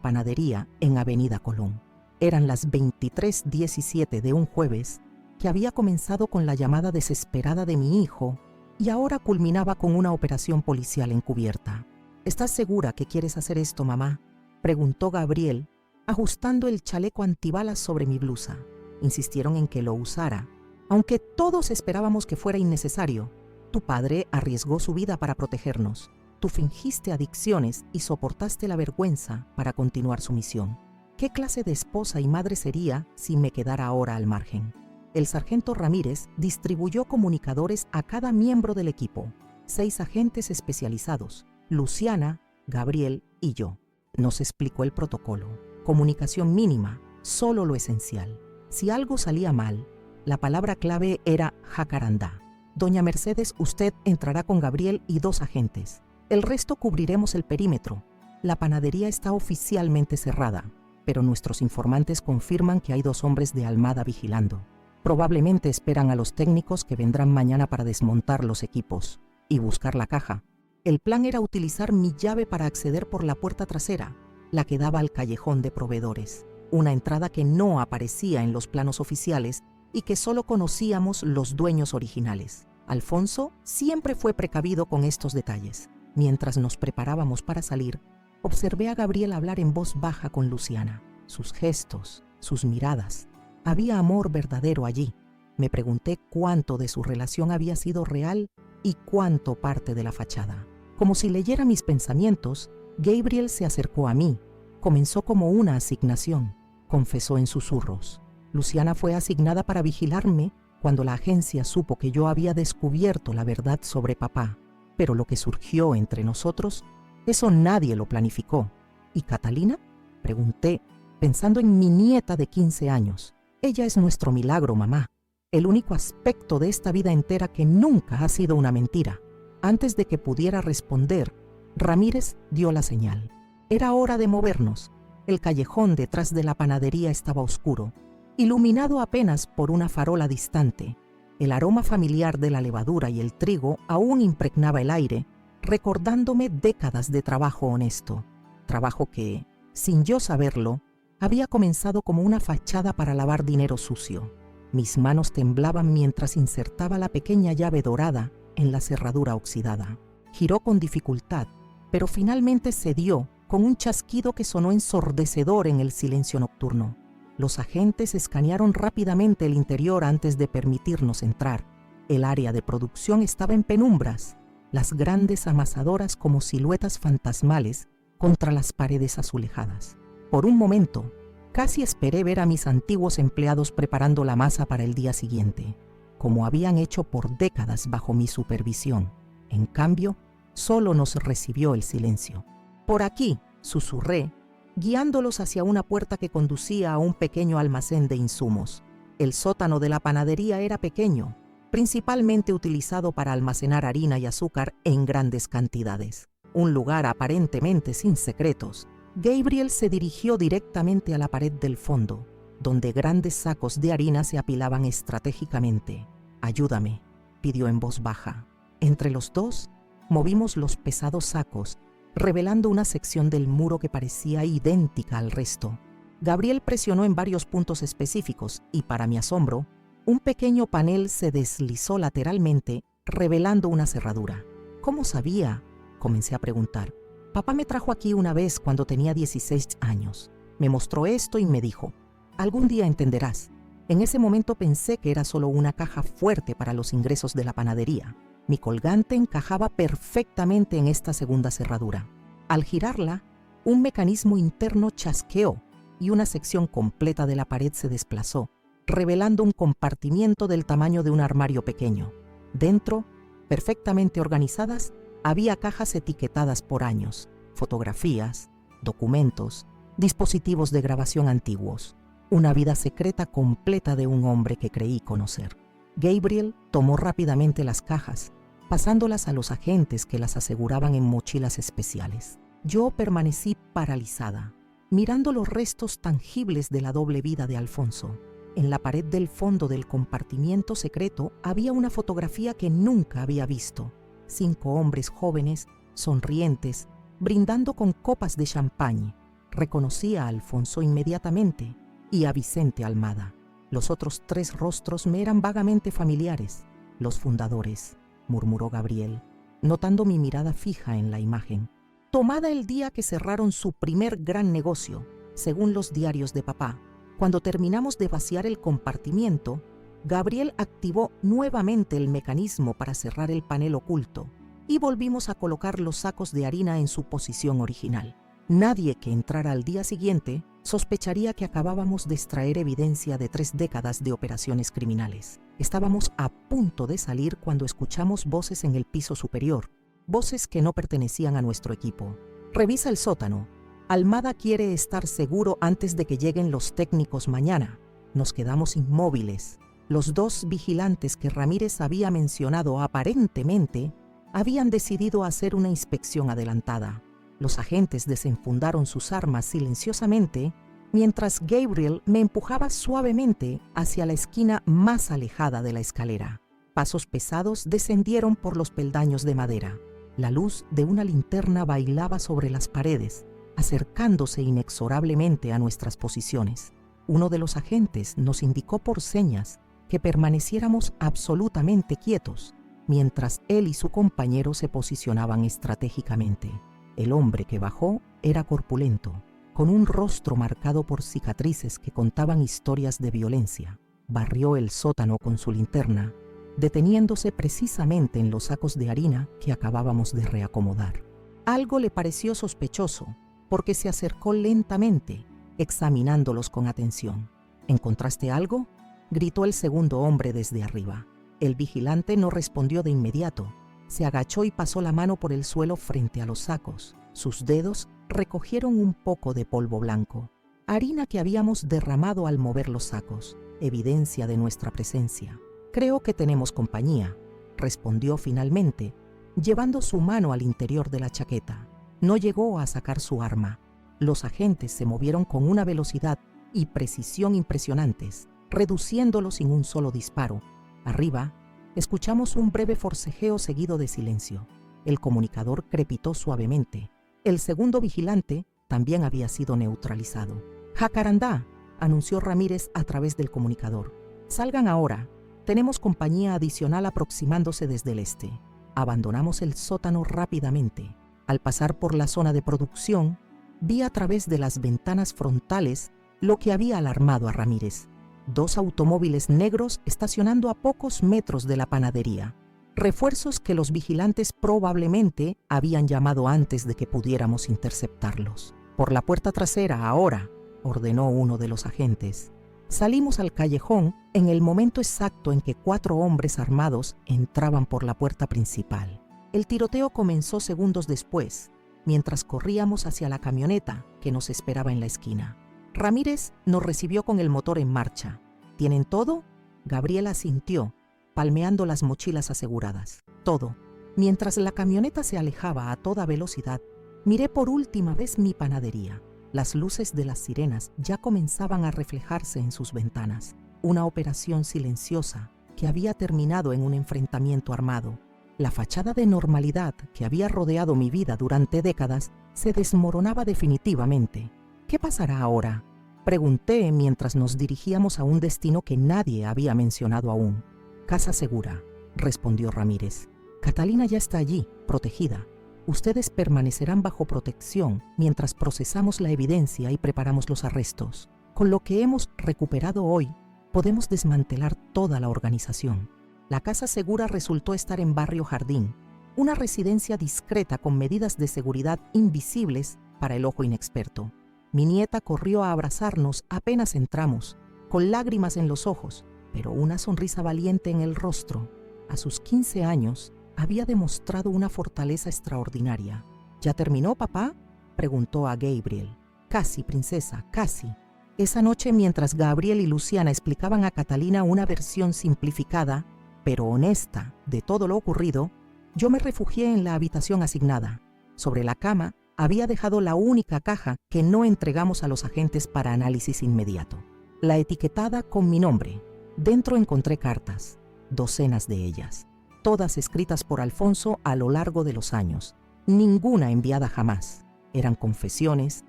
panadería en Avenida Colón. Eran las 23:17 de un jueves que había comenzado con la llamada desesperada de mi hijo y ahora culminaba con una operación policial encubierta. ¿Estás segura que quieres hacer esto, mamá?, preguntó Gabriel, ajustando el chaleco antibalas sobre mi blusa. Insistieron en que lo usara, aunque todos esperábamos que fuera innecesario. Tu padre arriesgó su vida para protegernos. Tú fingiste adicciones y soportaste la vergüenza para continuar su misión. ¿Qué clase de esposa y madre sería si me quedara ahora al margen? El sargento Ramírez distribuyó comunicadores a cada miembro del equipo, 6 agentes especializados, Luciana, Gabriel y yo. Nos explicó el protocolo. Comunicación mínima, solo lo esencial. Si algo salía mal, la palabra clave era jacarandá. Doña Mercedes, usted entrará con Gabriel y 2 agentes. El resto cubriremos el perímetro. La panadería está oficialmente cerrada, pero nuestros informantes confirman que hay 2 hombres de Almada vigilando. Probablemente esperan a los técnicos que vendrán mañana para desmontar los equipos y buscar la caja. El plan era utilizar mi llave para acceder por la puerta trasera, la que daba al callejón de proveedores, una entrada que no aparecía en los planos oficiales y que solo conocíamos los dueños originales. Alfonso siempre fue precavido con estos detalles. Mientras nos preparábamos para salir, observé a Gabriel hablar en voz baja con Luciana. Sus gestos, sus miradas. Había amor verdadero allí. Me pregunté cuánto de su relación había sido real y cuánto parte de la fachada. Como si leyera mis pensamientos, Gabriel se acercó a mí. Comenzó como una asignación, confesó en susurros. Luciana fue asignada para vigilarme cuando la agencia supo que yo había descubierto la verdad sobre papá. Pero lo que surgió entre nosotros, eso nadie lo planificó. ¿Y Catalina?, pregunté, pensando en mi nieta de 15 años. Ella es nuestro milagro, mamá. El único aspecto de esta vida entera que nunca ha sido una mentira. Antes de que pudiera responder, Ramírez dio la señal. Era hora de movernos. El callejón detrás de la panadería estaba oscuro, iluminado apenas por una farola distante. El aroma familiar de la levadura y el trigo aún impregnaba el aire, recordándome décadas de trabajo honesto. Trabajo que, sin yo saberlo, había comenzado como una fachada para lavar dinero sucio. Mis manos temblaban mientras insertaba la pequeña llave dorada en la cerradura oxidada. Giró con dificultad, pero finalmente cedió con un chasquido que sonó ensordecedor en el silencio nocturno. Los agentes escanearon rápidamente el interior antes de permitirnos entrar. El área de producción estaba en penumbras, las grandes amasadoras como siluetas fantasmales contra las paredes azulejadas. Por un momento, casi esperé ver a mis antiguos empleados preparando la masa para el día siguiente, como habían hecho por décadas bajo mi supervisión. En cambio, solo nos recibió el silencio. «Por aquí», susurré, guiándolos hacia una puerta que conducía a un pequeño almacén de insumos. El sótano de la panadería era pequeño, principalmente utilizado para almacenar harina y azúcar en grandes cantidades. Un lugar aparentemente sin secretos. Gabriel se dirigió directamente a la pared del fondo, donde grandes sacos de harina se apilaban estratégicamente. «Ayúdame», pidió en voz baja. Entre los dos, movimos los pesados sacos, revelando una sección del muro que parecía idéntica al resto. Gabriel presionó en varios puntos específicos y, para mi asombro, un pequeño panel se deslizó lateralmente, revelando una cerradura. «¿Cómo sabía?», comencé a preguntar. «Papá me trajo aquí una vez cuando tenía 16 años. Me mostró esto y me dijo, algún día entenderás». En ese momento pensé que era solo una caja fuerte para los ingresos de la panadería. Mi colgante encajaba perfectamente en esta segunda cerradura. Al girarla, un mecanismo interno chasqueó y una sección completa de la pared se desplazó, revelando un compartimiento del tamaño de un armario pequeño. Dentro, perfectamente organizadas, había cajas etiquetadas por años, fotografías, documentos, dispositivos de grabación antiguos. Una vida secreta completa de un hombre que creí conocer. Gabriel tomó rápidamente las cajas, pasándolas a los agentes que las aseguraban en mochilas especiales. Yo permanecí paralizada, mirando los restos tangibles de la doble vida de Alfonso. En la pared del fondo del compartimiento secreto había una fotografía que nunca había visto. 5 hombres jóvenes, sonrientes, brindando con copas de champagne. Reconocí a Alfonso inmediatamente y a Vicente Almada. Los otros 3 rostros me eran vagamente familiares. Los fundadores, murmuró Gabriel, notando mi mirada fija en la imagen. Tomada el día que cerraron su primer gran negocio, según los diarios de papá. Cuando terminamos de vaciar el compartimiento, Gabriel activó nuevamente el mecanismo para cerrar el panel oculto y volvimos a colocar los sacos de harina en su posición original. Nadie que entrara al día siguiente sospecharía que acabábamos de extraer evidencia de 3 décadas de operaciones criminales. Estábamos a punto de salir cuando escuchamos voces en el piso superior, voces que no pertenecían a nuestro equipo. Revisa el sótano. Almada quiere estar seguro antes de que lleguen los técnicos mañana. Nos quedamos inmóviles. Los 2 vigilantes que Ramírez había mencionado aparentemente habían decidido hacer una inspección adelantada. Los agentes desenfundaron sus armas silenciosamente mientras Gabriel me empujaba suavemente hacia la esquina más alejada de la escalera. Pasos pesados descendieron por los peldaños de madera. La luz de una linterna bailaba sobre las paredes, acercándose inexorablemente a nuestras posiciones. Uno de los agentes nos indicó por señas que permaneciéramos absolutamente quietos, mientras él y su compañero se posicionaban estratégicamente. El hombre que bajó era corpulento, con un rostro marcado por cicatrices que contaban historias de violencia. Barrió el sótano con su linterna, deteniéndose precisamente en los sacos de harina que acabábamos de reacomodar. Algo le pareció sospechoso, porque se acercó lentamente, examinándolos con atención. ¿Encontraste algo?, gritó el segundo hombre desde arriba. El vigilante no respondió de inmediato. Se agachó y pasó la mano por el suelo frente a los sacos. Sus dedos recogieron un poco de polvo blanco, harina que habíamos derramado al mover los sacos, evidencia de nuestra presencia. Creo que tenemos compañía, respondió finalmente, llevando su mano al interior de la chaqueta. No llegó a sacar su arma. Los agentes se movieron con una velocidad y precisión impresionantes, reduciéndolo sin un solo disparo. Arriba, escuchamos un breve forcejeo seguido de silencio. El comunicador crepitó suavemente. El segundo vigilante también había sido neutralizado. «Jacarandá», anunció Ramírez a través del comunicador. «Salgan ahora. Tenemos compañía adicional aproximándose desde el este». Abandonamos el sótano rápidamente. Al pasar por la zona de producción, vi a través de las ventanas frontales lo que había alarmado a Ramírez. 2 automóviles negros estacionando a pocos metros de la panadería. Refuerzos que los vigilantes probablemente habían llamado antes de que pudiéramos interceptarlos. «Por la puerta trasera, ahora», ordenó uno de los agentes. Salimos al callejón en el momento exacto en que 4 hombres armados entraban por la puerta principal. El tiroteo comenzó segundos después, mientras corríamos hacia la camioneta que nos esperaba en la esquina. Ramírez nos recibió con el motor en marcha. ¿Tienen todo?, Gabriela asintió, palmeando las mochilas aseguradas. Todo. Mientras la camioneta se alejaba a toda velocidad, miré por última vez mi panadería. Las luces de las sirenas ya comenzaban a reflejarse en sus ventanas. Una operación silenciosa que había terminado en un enfrentamiento armado. La fachada de normalidad que había rodeado mi vida durante décadas se desmoronaba definitivamente. ¿Qué pasará ahora?, pregunté mientras nos dirigíamos a un destino que nadie había mencionado aún. «Casa segura», respondió Ramírez. «Catalina ya está allí, protegida. Ustedes permanecerán bajo protección mientras procesamos la evidencia y preparamos los arrestos. Con lo que hemos recuperado hoy, podemos desmantelar toda la organización». La casa segura resultó estar en Barrio Jardín, una residencia discreta con medidas de seguridad invisibles para el ojo inexperto. Mi nieta corrió a abrazarnos apenas entramos, con lágrimas en los ojos, pero una sonrisa valiente en el rostro. A sus 15 años, había demostrado una fortaleza extraordinaria. «¿Ya terminó, papá?», preguntó a Gabriel. «Casi, princesa, casi». Esa noche, mientras Gabriel y Luciana explicaban a Catalina una versión simplificada, pero honesta, de todo lo ocurrido, yo me refugié en la habitación asignada. Sobre la cama había dejado la única caja que no entregamos a los agentes para análisis inmediato. la etiquetada con mi nombre. Dentro encontré cartas, docenas de ellas, todas escritas por Alfonso a lo largo de los años, ninguna enviada jamás. Eran confesiones,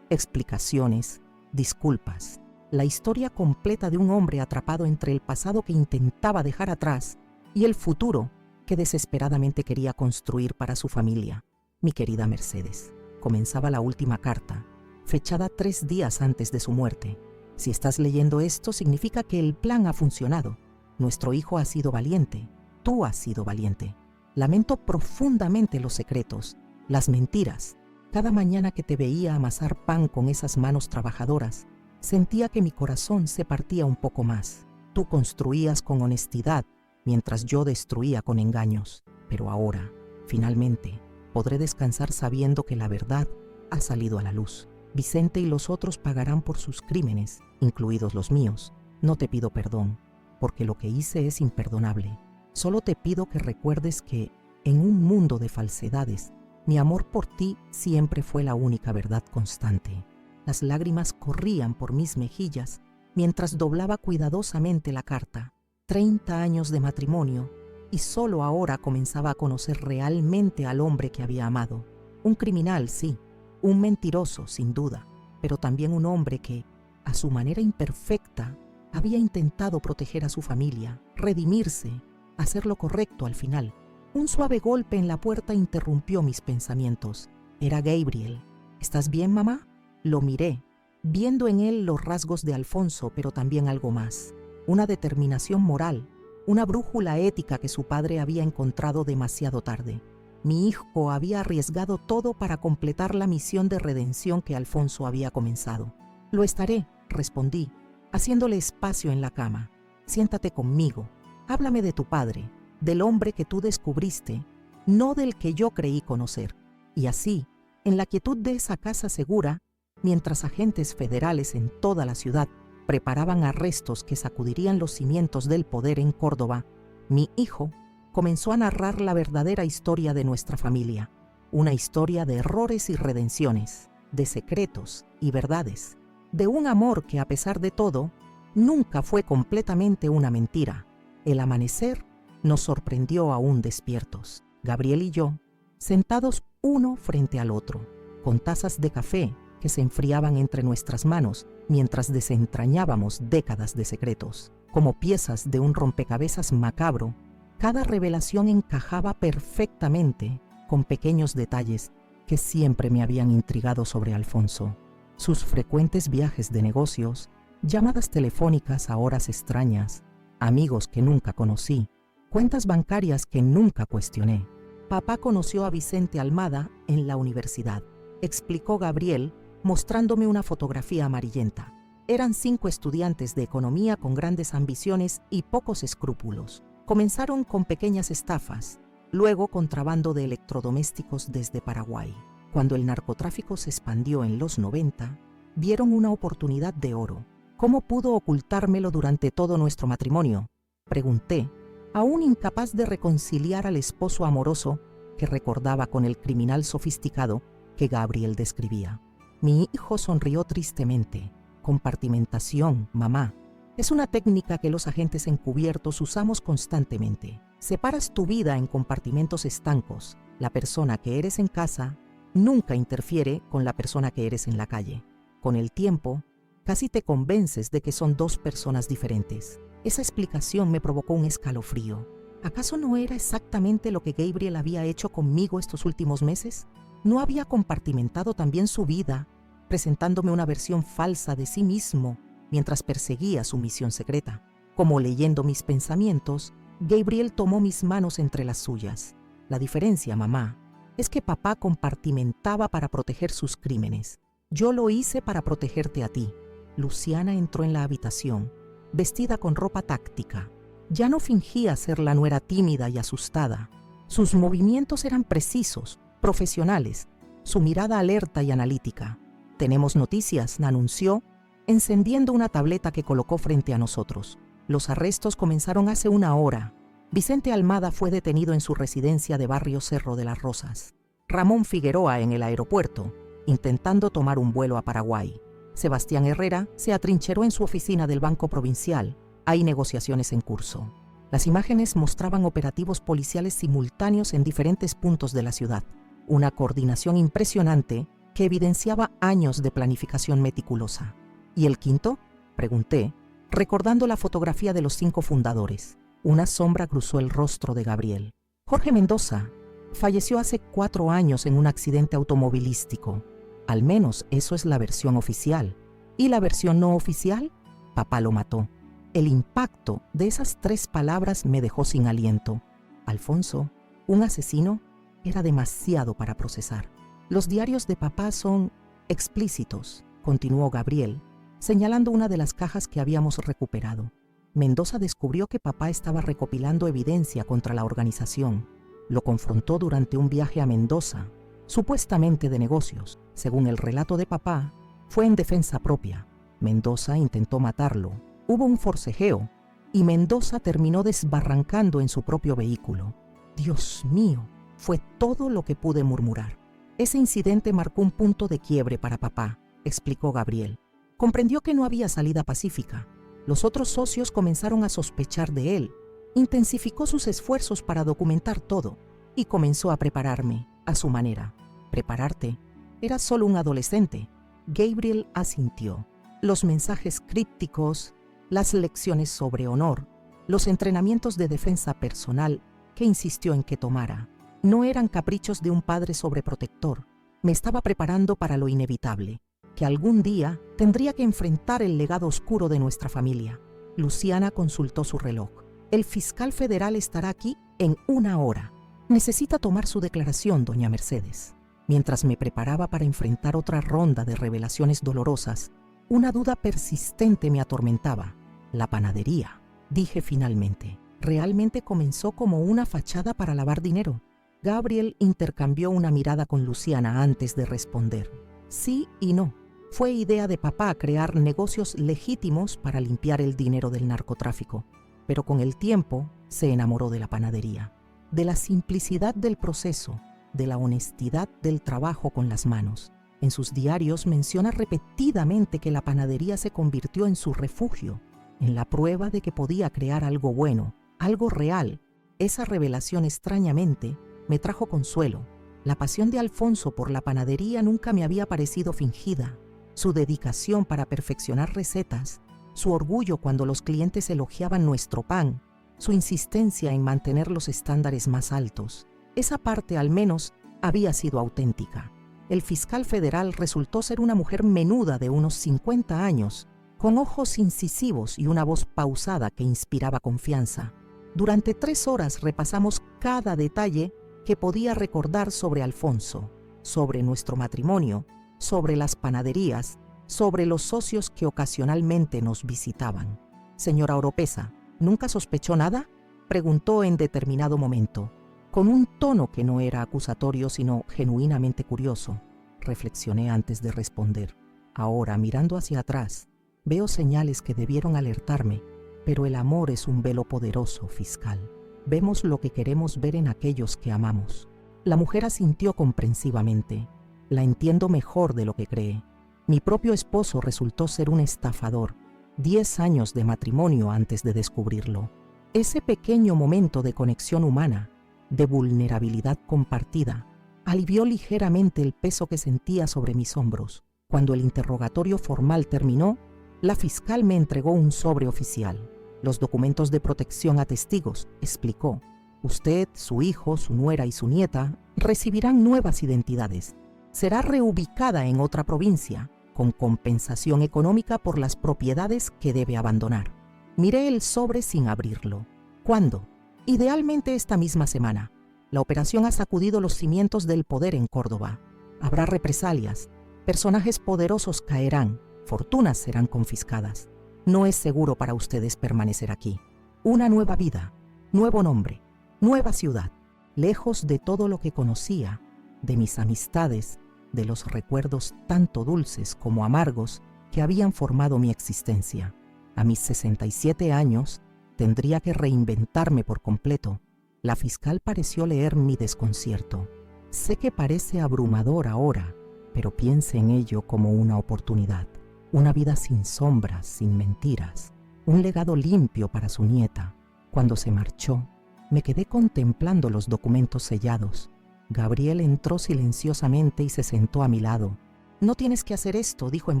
explicaciones, disculpas, la historia completa de un hombre atrapado entre el pasado que intentaba dejar atrás y el futuro que desesperadamente quería construir para su familia. Mi querida Mercedes, comenzaba la última carta, fechada 3 días antes de su muerte. Si estás leyendo esto, significa que el plan ha funcionado. Nuestro hijo ha sido valiente. Tú has sido valiente. Lamento profundamente los secretos, las mentiras. Cada mañana que te veía amasar pan con esas manos trabajadoras, sentía que mi corazón se partía un poco más. Tú construías con honestidad, mientras yo destruía con engaños. Pero ahora, finalmente, podré descansar sabiendo que la verdad ha salido a la luz. Vicente y los otros pagarán por sus crímenes, incluidos los míos. No te pido perdón, porque lo que hice es imperdonable. Solo te pido que recuerdes que, en un mundo de falsedades, mi amor por ti siempre fue la única verdad constante. Las lágrimas corrían por mis mejillas mientras doblaba cuidadosamente la carta. 30 años de matrimonio, y solo ahora comenzaba a conocer realmente al hombre que había amado. Un criminal, sí, un mentiroso, sin duda, pero también un hombre que, a su manera imperfecta, había intentado proteger a su familia, redimirse, hacer lo correcto al final. Un suave golpe en la puerta interrumpió mis pensamientos. Era Gabriel. ¿Estás bien, mamá? Lo miré, viendo en él los rasgos de Alfonso, pero también algo más. Una determinación moral, una brújula ética que su padre había encontrado demasiado tarde. Mi hijo había arriesgado todo para completar la misión de redención que Alfonso había comenzado. Lo estaré, respondí, haciéndole espacio en la cama. Siéntate conmigo. Háblame de tu padre, del hombre que tú descubriste, no del que yo creí conocer. Y así, en la quietud de esa casa segura, mientras agentes federales en toda la ciudad preparaban arrestos que sacudirían los cimientos del poder en Córdoba, mi hijo comenzó a narrar la verdadera historia de nuestra familia, una historia de errores y redenciones, de secretos y verdades, de un amor que, a pesar de todo, nunca fue completamente una mentira. El amanecer nos sorprendió aún despiertos, Gabriel y yo, sentados uno frente al otro, con tazas de café que se enfriaban entre nuestras manos mientras desentrañábamos décadas de secretos. Como piezas de un rompecabezas macabro, cada revelación encajaba perfectamente con pequeños detalles que siempre me habían intrigado sobre Alfonso. Sus frecuentes viajes de negocios, llamadas telefónicas a horas extrañas, amigos que nunca conocí, cuentas bancarias que nunca cuestioné. Papá conoció a Vicente Almada en la universidad, explicó Gabriel, mostrándome una fotografía amarillenta. Eran 5 estudiantes de economía con grandes ambiciones y pocos escrúpulos. Comenzaron con pequeñas estafas, luego contrabando de electrodomésticos desde Paraguay. Cuando el narcotráfico se expandió en los 90, vieron una oportunidad de oro. ¿Cómo pudo ocultármelo durante todo nuestro matrimonio?, pregunté, aún incapaz de reconciliar al esposo amoroso que recordaba con el criminal sofisticado que Gabriel describía. Mi hijo sonrió tristemente. Compartimentación, mamá. Es una técnica que los agentes encubiertos usamos constantemente. Separas tu vida en compartimentos estancos. La persona que eres en casa nunca interfiere con la persona que eres en la calle. Con el tiempo, casi te convences de que son 2 personas diferentes. Esa explicación me provocó un escalofrío. ¿Acaso no era exactamente lo que Gabriel había hecho conmigo estos últimos meses? ¿No había compartimentado también su vida, presentándome una versión falsa de sí mismo mientras perseguía su misión secreta? Como leyendo mis pensamientos, Gabriel tomó mis manos entre las suyas. La diferencia, mamá, es que papá compartimentaba para proteger sus crímenes. Yo lo hice para protegerte a ti. Luciana entró en la habitación, vestida con ropa táctica. Ya no fingía ser la nuera tímida y asustada. Sus movimientos eran precisos, profesionales, su mirada alerta y analítica. «Tenemos noticias», anunció, encendiendo una tableta que colocó frente a nosotros. Los arrestos comenzaron hace 1 hora. Vicente Almada fue detenido en su residencia de Barrio Cerro de las Rosas. Ramón Figueroa en el aeropuerto, intentando tomar un vuelo a Paraguay. Sebastián Herrera se atrincheró en su oficina del Banco Provincial. Hay negociaciones en curso. Las imágenes mostraban operativos policiales simultáneos en diferentes puntos de la ciudad. Una coordinación impresionante que evidenciaba años de planificación meticulosa. ¿Y el quinto?, pregunté, recordando la fotografía de los 5 fundadores. Una sombra cruzó el rostro de Gabriel. Jorge Mendoza falleció hace 4 años en un accidente automovilístico. Al menos eso es la versión oficial. ¿Y la versión no oficial? Papá lo mató. El impacto de esas 3 palabras me dejó sin aliento. Alfonso, un asesino, era demasiado para procesar. Los diarios de papá son explícitos, continuó Gabriel, señalando una de las cajas que habíamos recuperado. Mendoza descubrió que papá estaba recopilando evidencia contra la organización. Lo confrontó durante un viaje a Mendoza, supuestamente de negocios. Según el relato de papá, fue en defensa propia. Mendoza intentó matarlo. Hubo un forcejeo y Mendoza terminó desbarrancando en su propio vehículo. Dios mío, fue todo lo que pude murmurar. Ese incidente marcó un punto de quiebre para papá, explicó Gabriel. Comprendió que no había salida pacífica. Los otros socios comenzaron a sospechar de él. Intensificó sus esfuerzos para documentar todo y comenzó a prepararme, a su manera. ¿Prepararte? Era solo un adolescente. Gabriel asintió. Los mensajes crípticos, las lecciones sobre honor, los entrenamientos de defensa personal que insistió en que tomara, no eran caprichos de un padre sobreprotector. Me estaba preparando para lo inevitable, que algún día tendría que enfrentar el legado oscuro de nuestra familia. Luciana consultó su reloj. El fiscal federal estará aquí en 1 hora. Necesita tomar su declaración, doña Mercedes. Mientras me preparaba para enfrentar otra ronda de revelaciones dolorosas, una duda persistente me atormentaba. La panadería, dije finalmente, realmente comenzó como una fachada para lavar dinero. Gabriel intercambió una mirada con Luciana antes de responder. Sí y no. Fue idea de papá crear negocios legítimos para limpiar el dinero del narcotráfico, pero con el tiempo se enamoró de la panadería, de la simplicidad del proceso, de la honestidad del trabajo con las manos. En sus diarios menciona repetidamente que la panadería se convirtió en su refugio, en la prueba de que podía crear algo bueno, algo real. Esa revelación extrañamente me trajo consuelo. La pasión de Alfonso por la panadería nunca me había parecido fingida. Su dedicación para perfeccionar recetas, su orgullo cuando los clientes elogiaban nuestro pan, su insistencia en mantener los estándares más altos. Esa parte al menos había sido auténtica. El fiscal federal resultó ser una mujer menuda de unos 50 años, con ojos incisivos y una voz pausada que inspiraba confianza. Durante 3 horas repasamos cada detalle que podía recordar sobre Alfonso, sobre nuestro matrimonio, sobre las panaderías, sobre los socios que ocasionalmente nos visitaban. Señora Oropesa, ¿nunca sospechó nada?, preguntó en determinado momento, con un tono que no era acusatorio sino genuinamente curioso. Reflexioné antes de responder. Ahora, mirando hacia atrás, veo señales que debieron alertarme, pero el amor es un velo poderoso, fiscal. Vemos lo que queremos ver en aquellos que amamos. La mujer asintió comprensivamente. La entiendo mejor de lo que cree. Mi propio esposo resultó ser un estafador. 10 años de matrimonio antes de descubrirlo. Ese pequeño momento de conexión humana, de vulnerabilidad compartida, alivió ligeramente el peso que sentía sobre mis hombros. Cuando el interrogatorio formal terminó, la fiscal me entregó un sobre oficial. Los documentos de protección a testigos, explicó. Usted, su hijo, su nuera y su nieta recibirán nuevas identidades. Será reubicada en otra provincia, con compensación económica por las propiedades que debe abandonar. Miré el sobre sin abrirlo. ¿Cuándo? Idealmente esta misma semana. La operación ha sacudido los cimientos del poder en Córdoba. Habrá represalias. Personajes poderosos caerán. Fortunas serán confiscadas. No es seguro para ustedes permanecer aquí. Una nueva vida, nuevo nombre, nueva ciudad, lejos de todo lo que conocía, de mis amistades, de los recuerdos tanto dulces como amargos que habían formado mi existencia. A mis 67 años, tendría que reinventarme por completo. La fiscal pareció leer mi desconcierto. Sé que parece abrumador ahora, pero piense en ello como una oportunidad. una vida sin sombras, sin mentiras, un legado limpio para su nieta. Cuando se marchó, me quedé contemplando los documentos sellados. Gabriel entró silenciosamente y se sentó a mi lado. «No tienes que hacer esto», dijo en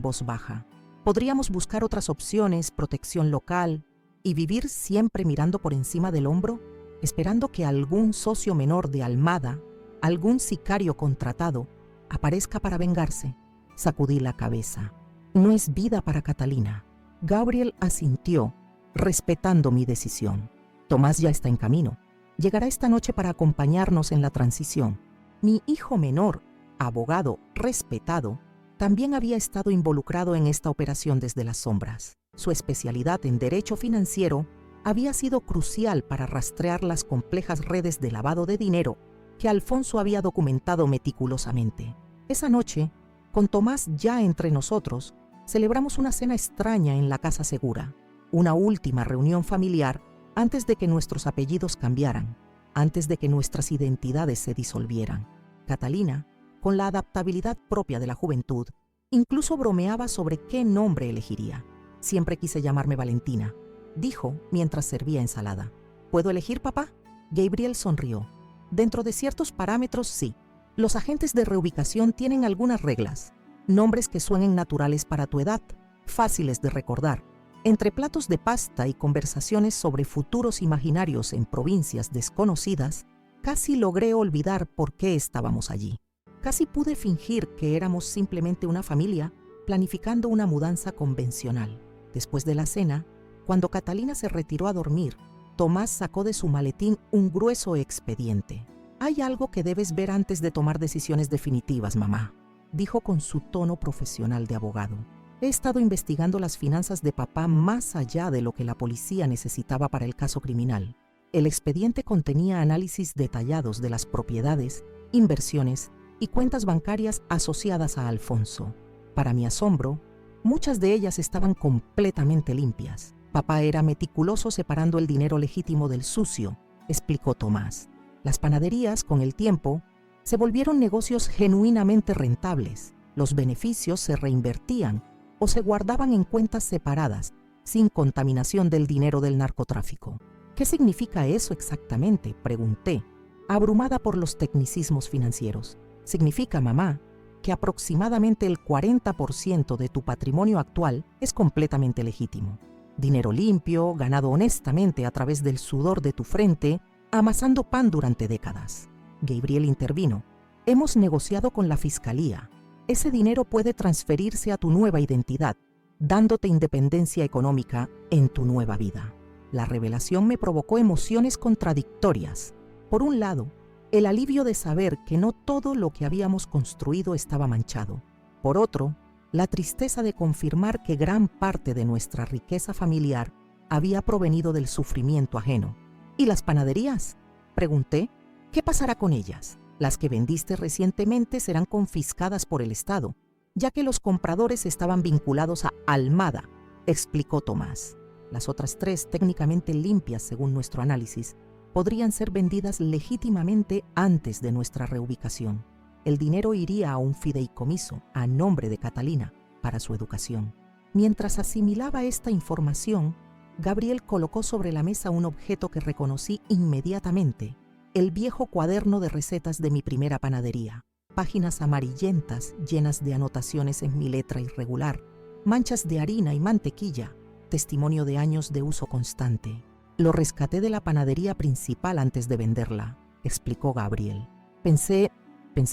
voz baja. «Podríamos buscar otras opciones, protección local, y vivir siempre mirando por encima del hombro, esperando que algún socio menor de Almada, algún sicario contratado, aparezca para vengarse». Sacudí la cabeza. «No es vida para Catalina». Gabriel asintió, respetando mi decisión. «Tomás ya está en camino. Llegará esta noche para acompañarnos en la transición. Mi hijo menor, abogado respetado, también había estado involucrado en esta operación desde las sombras. Su especialidad en derecho financiero había sido crucial para rastrear las complejas redes de lavado de dinero que Alfonso había documentado meticulosamente. Esa noche, con Tomás ya entre nosotros, celebramos una cena extraña en la Casa Segura, una última reunión familiar antes de que nuestros apellidos cambiaran, antes de que nuestras identidades se disolvieran. Catalina, con la adaptabilidad propia de la juventud, incluso bromeaba sobre qué nombre elegiría. «Siempre quise llamarme Valentina», dijo mientras servía ensalada. «¿Puedo elegir, papá?». Gabriel sonrió. «Dentro de ciertos parámetros, sí. Los agentes de reubicación tienen algunas reglas. Nombres que suenen naturales para tu edad, fáciles de recordar. Entre platos de pasta y conversaciones sobre futuros imaginarios en provincias desconocidas, casi logré olvidar por qué estábamos allí. Casi pude fingir que éramos simplemente una familia planificando una mudanza convencional. Después de la cena, cuando Catalina se retiró a dormir, Tomás sacó de su maletín un grueso expediente. «Hay algo que debes ver antes de tomar decisiones definitivas, mamá», dijo con su tono profesional de abogado. «He estado investigando las finanzas de papá más allá de lo que la policía necesitaba para el caso criminal. El expediente contenía análisis detallados de las propiedades, inversiones y cuentas bancarias asociadas a Alfonso. Para mi asombro, muchas de ellas estaban completamente limpias. Papá era meticuloso separando el dinero legítimo del sucio», explicó Tomás. «Las panaderías, con el tiempo, se volvieron negocios genuinamente rentables. Los beneficios se reinvertían o se guardaban en cuentas separadas, sin contaminación del dinero del narcotráfico». «¿Qué significa eso exactamente?», pregunté, abrumada por los tecnicismos financieros. «Significa, mamá, que aproximadamente el 40% de tu patrimonio actual es completamente legítimo. Dinero limpio, ganado honestamente a través del sudor de tu frente, amasando pan durante décadas». Gabriel intervino. «Hemos negociado con la fiscalía. Ese dinero puede transferirse a tu nueva identidad, dándote independencia económica en tu nueva vida». La revelación me provocó emociones contradictorias. Por un lado, el alivio de saber que no todo lo que habíamos construido estaba manchado. Por otro, la tristeza de confirmar que gran parte de nuestra riqueza familiar había provenido del sufrimiento ajeno. «¿Y las panaderías?», pregunté. «¿Qué pasará con ellas? Las que vendiste recientemente serán confiscadas por el Estado, ya que los compradores estaban vinculados a Almada», explicó Tomás. «Las otras 3, técnicamente limpias según nuestro análisis, podrían ser vendidas legítimamente antes de nuestra reubicación. El dinero iría a un fideicomiso a nombre de Catalina para su educación». Mientras asimilaba esta información, Gabriel colocó sobre la mesa un objeto que reconocí inmediatamente: el viejo cuaderno de recetas de mi primera panadería. Páginas amarillentas llenas de anotaciones en mi letra irregular, manchas de harina y mantequilla, testimonio de años de uso constante. «Lo rescaté de la panadería principal antes de venderla», explicó Gabriel. Pensé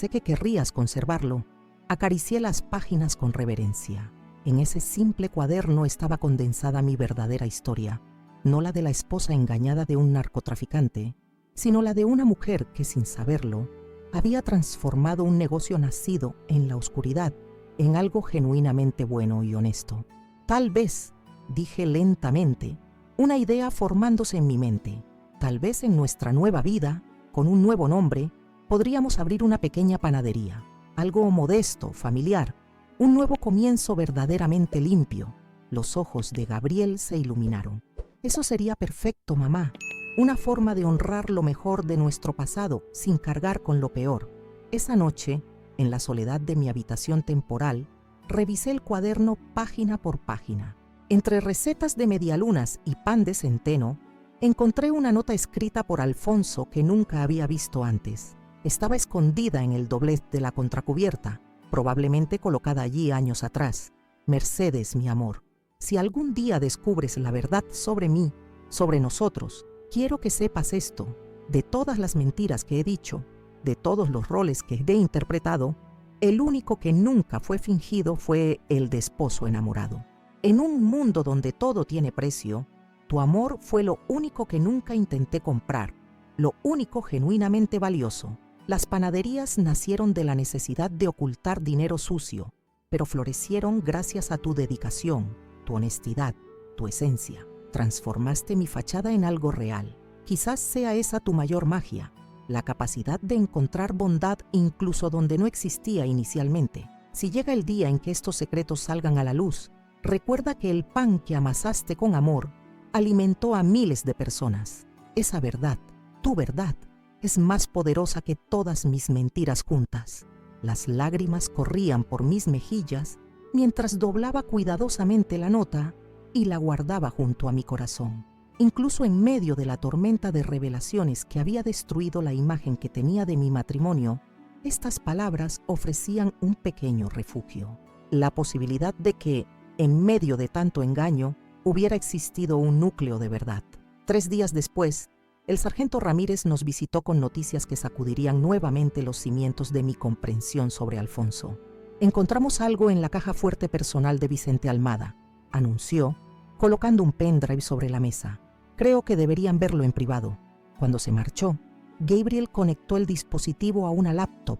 que querrías conservarlo». Acaricié las páginas con reverencia. En ese simple cuaderno estaba condensada mi verdadera historia, no la de la esposa engañada de un narcotraficante, sino la de una mujer que, sin saberlo, había transformado un negocio nacido en la oscuridad en algo genuinamente bueno y honesto. «Tal vez», dije lentamente, una idea formándose en mi mente, «tal vez en nuestra nueva vida, con un nuevo nombre, podríamos abrir una pequeña panadería, algo modesto, familiar, un nuevo comienzo verdaderamente limpio». Los ojos de Gabriel se iluminaron. «Eso sería perfecto, mamá. Una forma de honrar lo mejor de nuestro pasado sin cargar con lo peor». Esa noche, en la soledad de mi habitación temporal, Revisé el cuaderno página por página. Entre recetas de medialunas y pan de centeno, encontré una nota escrita por Alfonso que nunca había visto antes. Estaba escondida en el doblez de la contracubierta, probablemente colocada allí años atrás. Mercedes, mi amor, si algún día descubres la verdad sobre mí, sobre nosotros, quiero que sepas esto. De todas las mentiras que he dicho, de todos los roles que he interpretado, el único que nunca fue fingido fue el de esposo enamorado. En un mundo donde todo tiene precio, tu amor fue lo único que nunca intenté comprar, lo único genuinamente valioso. Las panaderías nacieron de la necesidad de ocultar dinero sucio, pero florecieron gracias a tu dedicación, tu honestidad, tu esencia. Transformaste mi fachada en algo real. Quizás sea esa tu mayor magia, la capacidad de encontrar bondad incluso donde no existía inicialmente. Si llega el día en que estos secretos salgan a la luz, recuerda que el pan que amasaste con amor alimentó a miles de personas. Esa verdad, tu verdad, es más poderosa que todas mis mentiras juntas. Las lágrimas corrían por mis mejillas mientras doblaba cuidadosamente la nota y la guardaba junto a mi corazón. Incluso en medio de la tormenta de revelaciones que había destruido la imagen que tenía de mi matrimonio, estas palabras ofrecían un pequeño refugio. La posibilidad de que, en medio de tanto engaño, hubiera existido un núcleo de verdad. 3 días después, el sargento Ramírez nos visitó con noticias que sacudirían nuevamente los cimientos de mi comprensión sobre Alfonso. Encontramos algo en la caja fuerte personal de Vicente Almada, anunció, colocando un pendrive sobre la mesa. Creo que deberían verlo en privado. Cuando se marchó, Gabriel conectó el dispositivo a una laptop.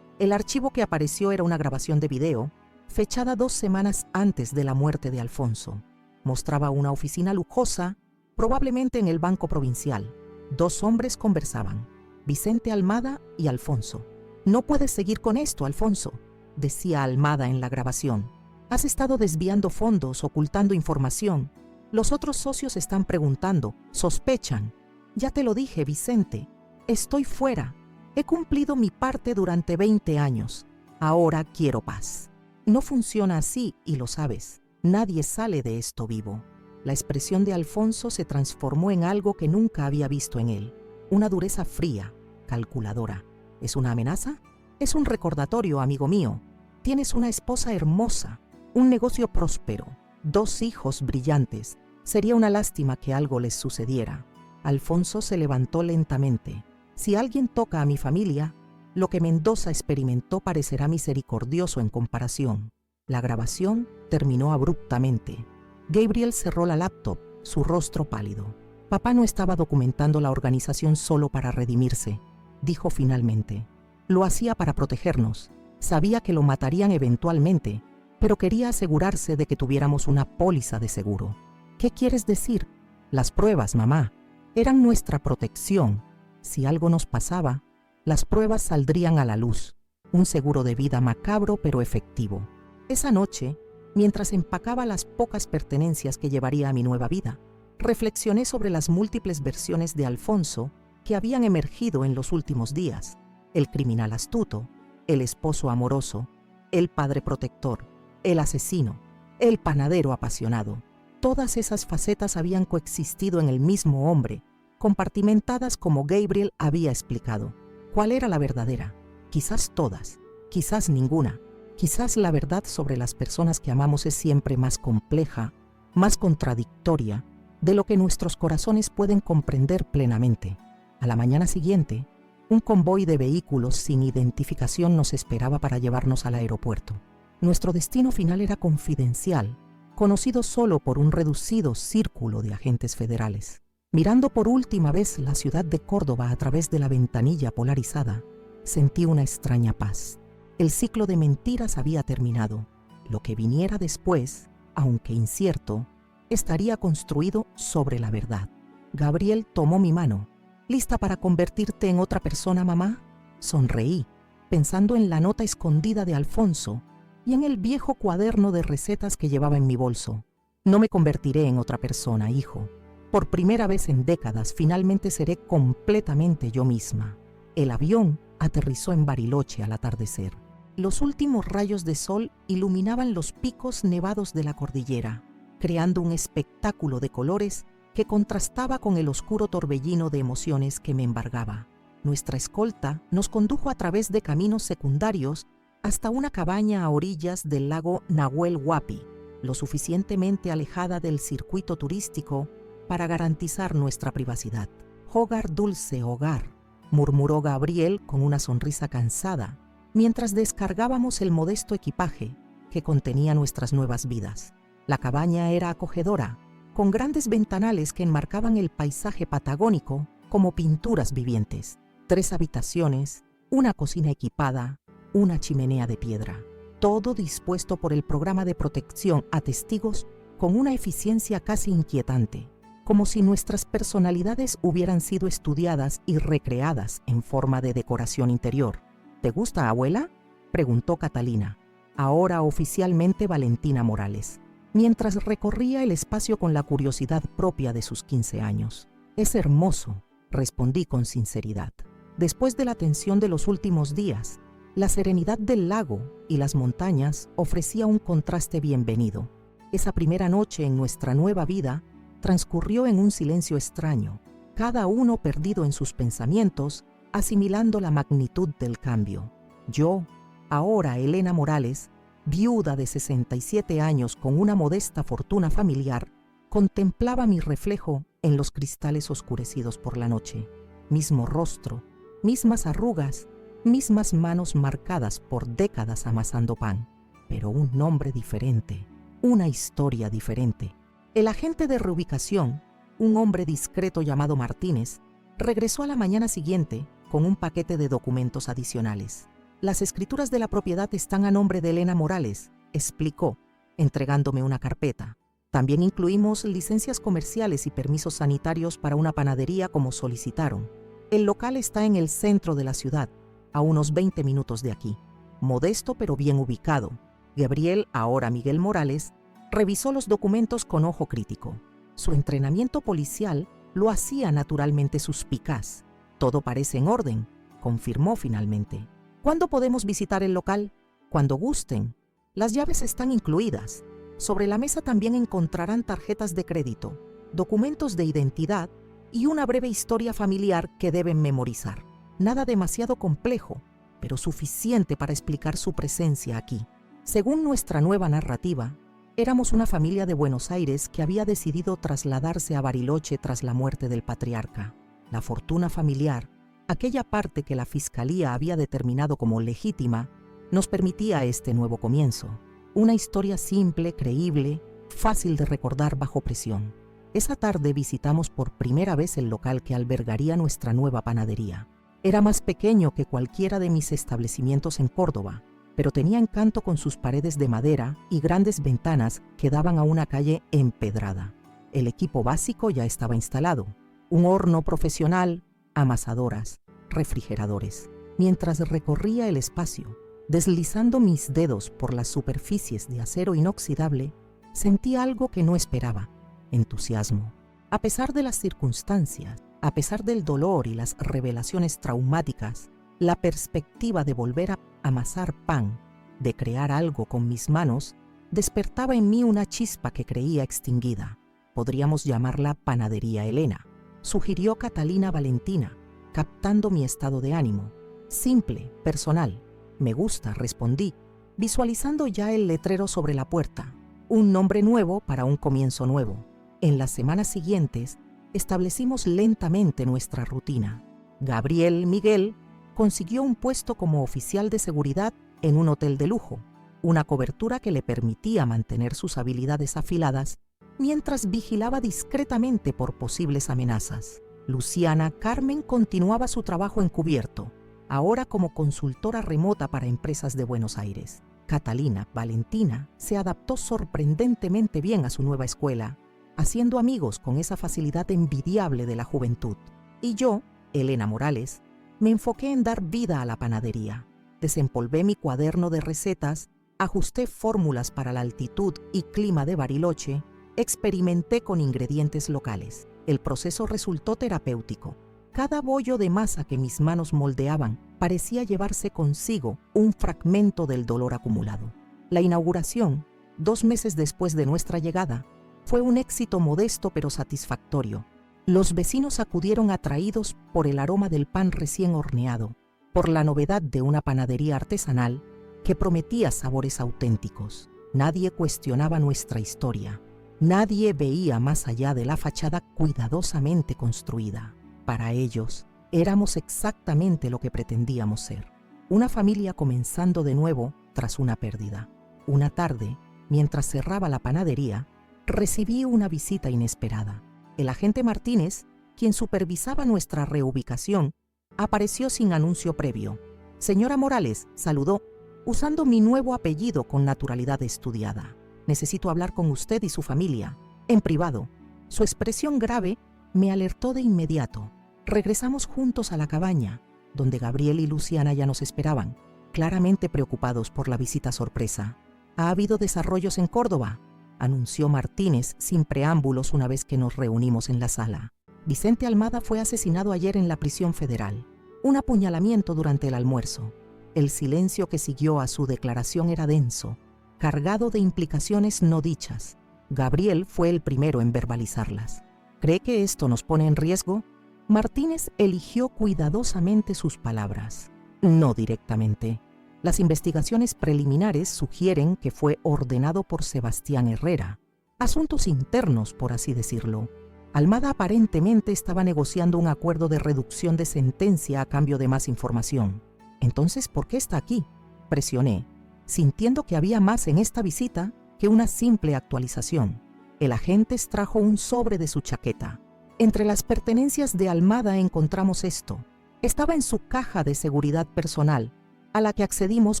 El archivo que apareció era una grabación de video, fechada 2 semanas antes de la muerte de Alfonso. Mostraba una oficina lujosa, probablemente en el Banco Provincial. 2 hombres conversaban, Vicente Almada y Alfonso. «No puedes seguir con esto, Alfonso», decía Almada en la grabación. «Has estado desviando fondos, ocultando información. Los otros socios están preguntando, sospechan. Ya te lo dije, Vicente, estoy fuera. He cumplido mi parte durante 20 años. Ahora quiero paz». No funciona así y lo sabes. Nadie sale de esto vivo. La expresión de Alfonso se transformó en algo que nunca había visto en él. Una dureza fría, calculadora. ¿Es una amenaza? Es un recordatorio, amigo mío. Tienes una esposa hermosa, un negocio próspero, 2 hijos brillantes. Sería una lástima que algo les sucediera. Alfonso se levantó lentamente. Si alguien toca a mi familia, lo que Mendoza experimentó parecerá misericordioso en comparación. La grabación terminó abruptamente. Gabriel cerró la laptop, su rostro pálido. Papá no estaba documentando la organización solo para redimirse, dijo finalmente. Lo hacía para protegernos. Sabía que lo matarían eventualmente, pero quería asegurarse de que tuviéramos una póliza de seguro. ¿Qué quieres decir? Las pruebas, mamá, eran nuestra protección. Si algo nos pasaba, las pruebas saldrían a la luz. Un seguro de vida macabro pero efectivo. Esa noche, mientras empacaba las pocas pertenencias que llevaría a mi nueva vida, reflexioné sobre las múltiples versiones de Alfonso que habían emergido en los últimos días. El criminal astuto, el esposo amoroso, el padre protector, el asesino, el panadero apasionado. Todas esas facetas habían coexistido en el mismo hombre, compartimentadas como Gabriel había explicado. ¿Cuál era la verdadera? Quizás todas, quizás ninguna. Quizás la verdad sobre las personas que amamos es siempre más compleja, más contradictoria, de lo que nuestros corazones pueden comprender plenamente. A la mañana siguiente, un convoy de vehículos sin identificación nos esperaba para llevarnos al aeropuerto. Nuestro destino final era confidencial, conocido solo por un reducido círculo de agentes federales. Mirando por última vez la ciudad de Córdoba a través de la ventanilla polarizada, sentí una extraña paz. El ciclo de mentiras había terminado. Lo que viniera después, aunque incierto, estaría construido sobre la verdad. Gabriel tomó mi mano. ¿Lista para convertirte en otra persona, mamá? Sonreí, pensando en la nota escondida de Alfonso y en el viejo cuaderno de recetas que llevaba en mi bolso. No me convertiré en otra persona, hijo. Por primera vez en décadas, finalmente seré completamente yo misma. El avión aterrizó en Bariloche al atardecer. Los últimos rayos de sol iluminaban los picos nevados de la cordillera, creando un espectáculo de colores que contrastaba con el oscuro torbellino de emociones que me embargaba. Nuestra escolta nos condujo a través de caminos secundarios hasta una cabaña a orillas del lago Nahuel Huapi, lo suficientemente alejada del circuito turístico para garantizar nuestra privacidad. «Hogar, dulce hogar», murmuró Gabriel con una sonrisa cansada, mientras descargábamos el modesto equipaje que contenía nuestras nuevas vidas. La cabaña era acogedora, con grandes ventanales que enmarcaban el paisaje patagónico como pinturas vivientes. 3 habitaciones, una cocina equipada, una chimenea de piedra. Todo dispuesto por el programa de protección a testigos con una eficiencia casi inquietante, como si nuestras personalidades hubieran sido estudiadas y recreadas en forma de decoración interior. «¿Te gusta, abuela?», preguntó Catalina, ahora oficialmente Valentina Morales, mientras recorría el espacio con la curiosidad propia de sus 15 años. «Es hermoso», respondí con sinceridad. Después de la tensión de los últimos días, la serenidad del lago y las montañas ofrecía un contraste bienvenido. Esa primera noche en nuestra nueva vida transcurrió en un silencio extraño, cada uno perdido en sus pensamientos, asimilando la magnitud del cambio. Yo, ahora Elena Morales, viuda de 67 años con una modesta fortuna familiar, contemplaba mi reflejo en los cristales oscurecidos por la noche. Mismo rostro, mismas arrugas, mismas manos marcadas por décadas amasando pan, pero un nombre diferente, una historia diferente. El agente de reubicación, un hombre discreto llamado Martínez, regresó a la mañana siguiente con un paquete de documentos adicionales. «Las escrituras de la propiedad están a nombre de Elena Morales», explicó, entregándome una carpeta. «También incluimos licencias comerciales y permisos sanitarios para una panadería como solicitaron. El local está en el centro de la ciudad, a unos 20 minutos de aquí. Modesto pero bien ubicado». Gabriel, ahora Miguel Morales, revisó los documentos con ojo crítico. Su entrenamiento policial lo hacía naturalmente suspicaz. «Todo parece en orden», confirmó finalmente. «¿Cuándo podemos visitar el local?» «Cuando gusten. Las llaves están incluidas. Sobre la mesa también encontrarán tarjetas de crédito, documentos de identidad y una breve historia familiar que deben memorizar. Nada demasiado complejo, pero suficiente para explicar su presencia aquí. Según nuestra nueva narrativa, éramos una familia de Buenos Aires que había decidido trasladarse a Bariloche tras la muerte del patriarca. La fortuna familiar, aquella parte que la fiscalía había determinado como legítima, nos permitía este nuevo comienzo. Una historia simple, creíble, fácil de recordar bajo presión. Esa tarde visitamos por primera vez el local que albergaría nuestra nueva panadería. Era más pequeño que cualquiera de mis establecimientos en Córdoba, pero tenía encanto con sus paredes de madera y grandes ventanas que daban a una calle empedrada. El equipo básico ya estaba instalado: un horno profesional, amasadoras, refrigeradores. Mientras recorría el espacio, deslizando mis dedos por las superficies de acero inoxidable, sentí algo que no esperaba: entusiasmo. A pesar de las circunstancias, a pesar del dolor y las revelaciones traumáticas, la perspectiva de volver a amasar pan, de crear algo con mis manos, despertaba en mí una chispa que creía extinguida. Podríamos llamarla Panadería Elena, sugirió Catalina Valentina, captando mi estado de ánimo. Simple, personal. Me gusta, respondí, visualizando ya el letrero sobre la puerta. Un nombre nuevo para un comienzo nuevo. En las semanas siguientes, establecimos lentamente nuestra rutina. Gabriel Miguel consiguió un puesto como oficial de seguridad en un hotel de lujo, una cobertura que le permitía mantener sus habilidades afiladas mientras vigilaba discretamente por posibles amenazas. Luciana Carmen continuaba su trabajo encubierto, ahora como consultora remota para empresas de Buenos Aires. Catalina Valentina se adaptó sorprendentemente bien a su nueva escuela, haciendo amigos con esa facilidad envidiable de la juventud. Y yo, Elena Morales, me enfoqué en dar vida a la panadería. Desempolvé mi cuaderno de recetas, ajusté fórmulas para la altitud y clima de Bariloche, experimenté con ingredientes locales. El proceso resultó terapéutico. cada bollo de masa que mis manos moldeaban parecía llevarse consigo un fragmento del dolor acumulado. La inauguración, 2 meses después de nuestra llegada, fue un éxito modesto pero satisfactorio. Los vecinos acudieron atraídos por el aroma del pan recién horneado, por la novedad de una panadería artesanal que prometía sabores auténticos. Nadie cuestionaba nuestra historia. Nadie veía más allá de la fachada cuidadosamente construida. Para ellos, éramos exactamente lo que pretendíamos ser. Una familia comenzando de nuevo tras una pérdida. Una tarde, mientras cerraba la panadería, recibí una visita inesperada. El agente Martínez, quien supervisaba nuestra reubicación, apareció sin anuncio previo. Señora Morales, saludó, usando mi nuevo apellido con naturalidad estudiada. Necesito hablar con usted y su familia, en privado. Su expresión grave me alertó de inmediato. Regresamos juntos a la cabaña, donde Gabriel y Luciana ya nos esperaban, claramente preocupados por la visita sorpresa. ¿Ha habido desarrollos en Córdoba?, anunció Martínez sin preámbulos una vez que nos reunimos en la sala. Vicente Almada fue asesinado ayer en la prisión federal. Un apuñalamiento durante el almuerzo. El silencio que siguió a su declaración era denso, cargado de implicaciones no dichas. Gabriel fue el primero en verbalizarlas. ¿Cree que esto nos pone en riesgo? Martínez eligió cuidadosamente sus palabras. No directamente. Las investigaciones preliminares sugieren que fue ordenado por Sebastián Herrera. Asuntos internos, por así decirlo. Almada aparentemente estaba negociando un acuerdo de reducción de sentencia a cambio de más información. Entonces, ¿por qué está aquí? Presioné, sintiendo que había más en esta visita que una simple actualización. El agente extrajo un sobre de su chaqueta. Entre las pertenencias de Almada encontramos esto. Estaba en su caja de seguridad personal, a la que accedimos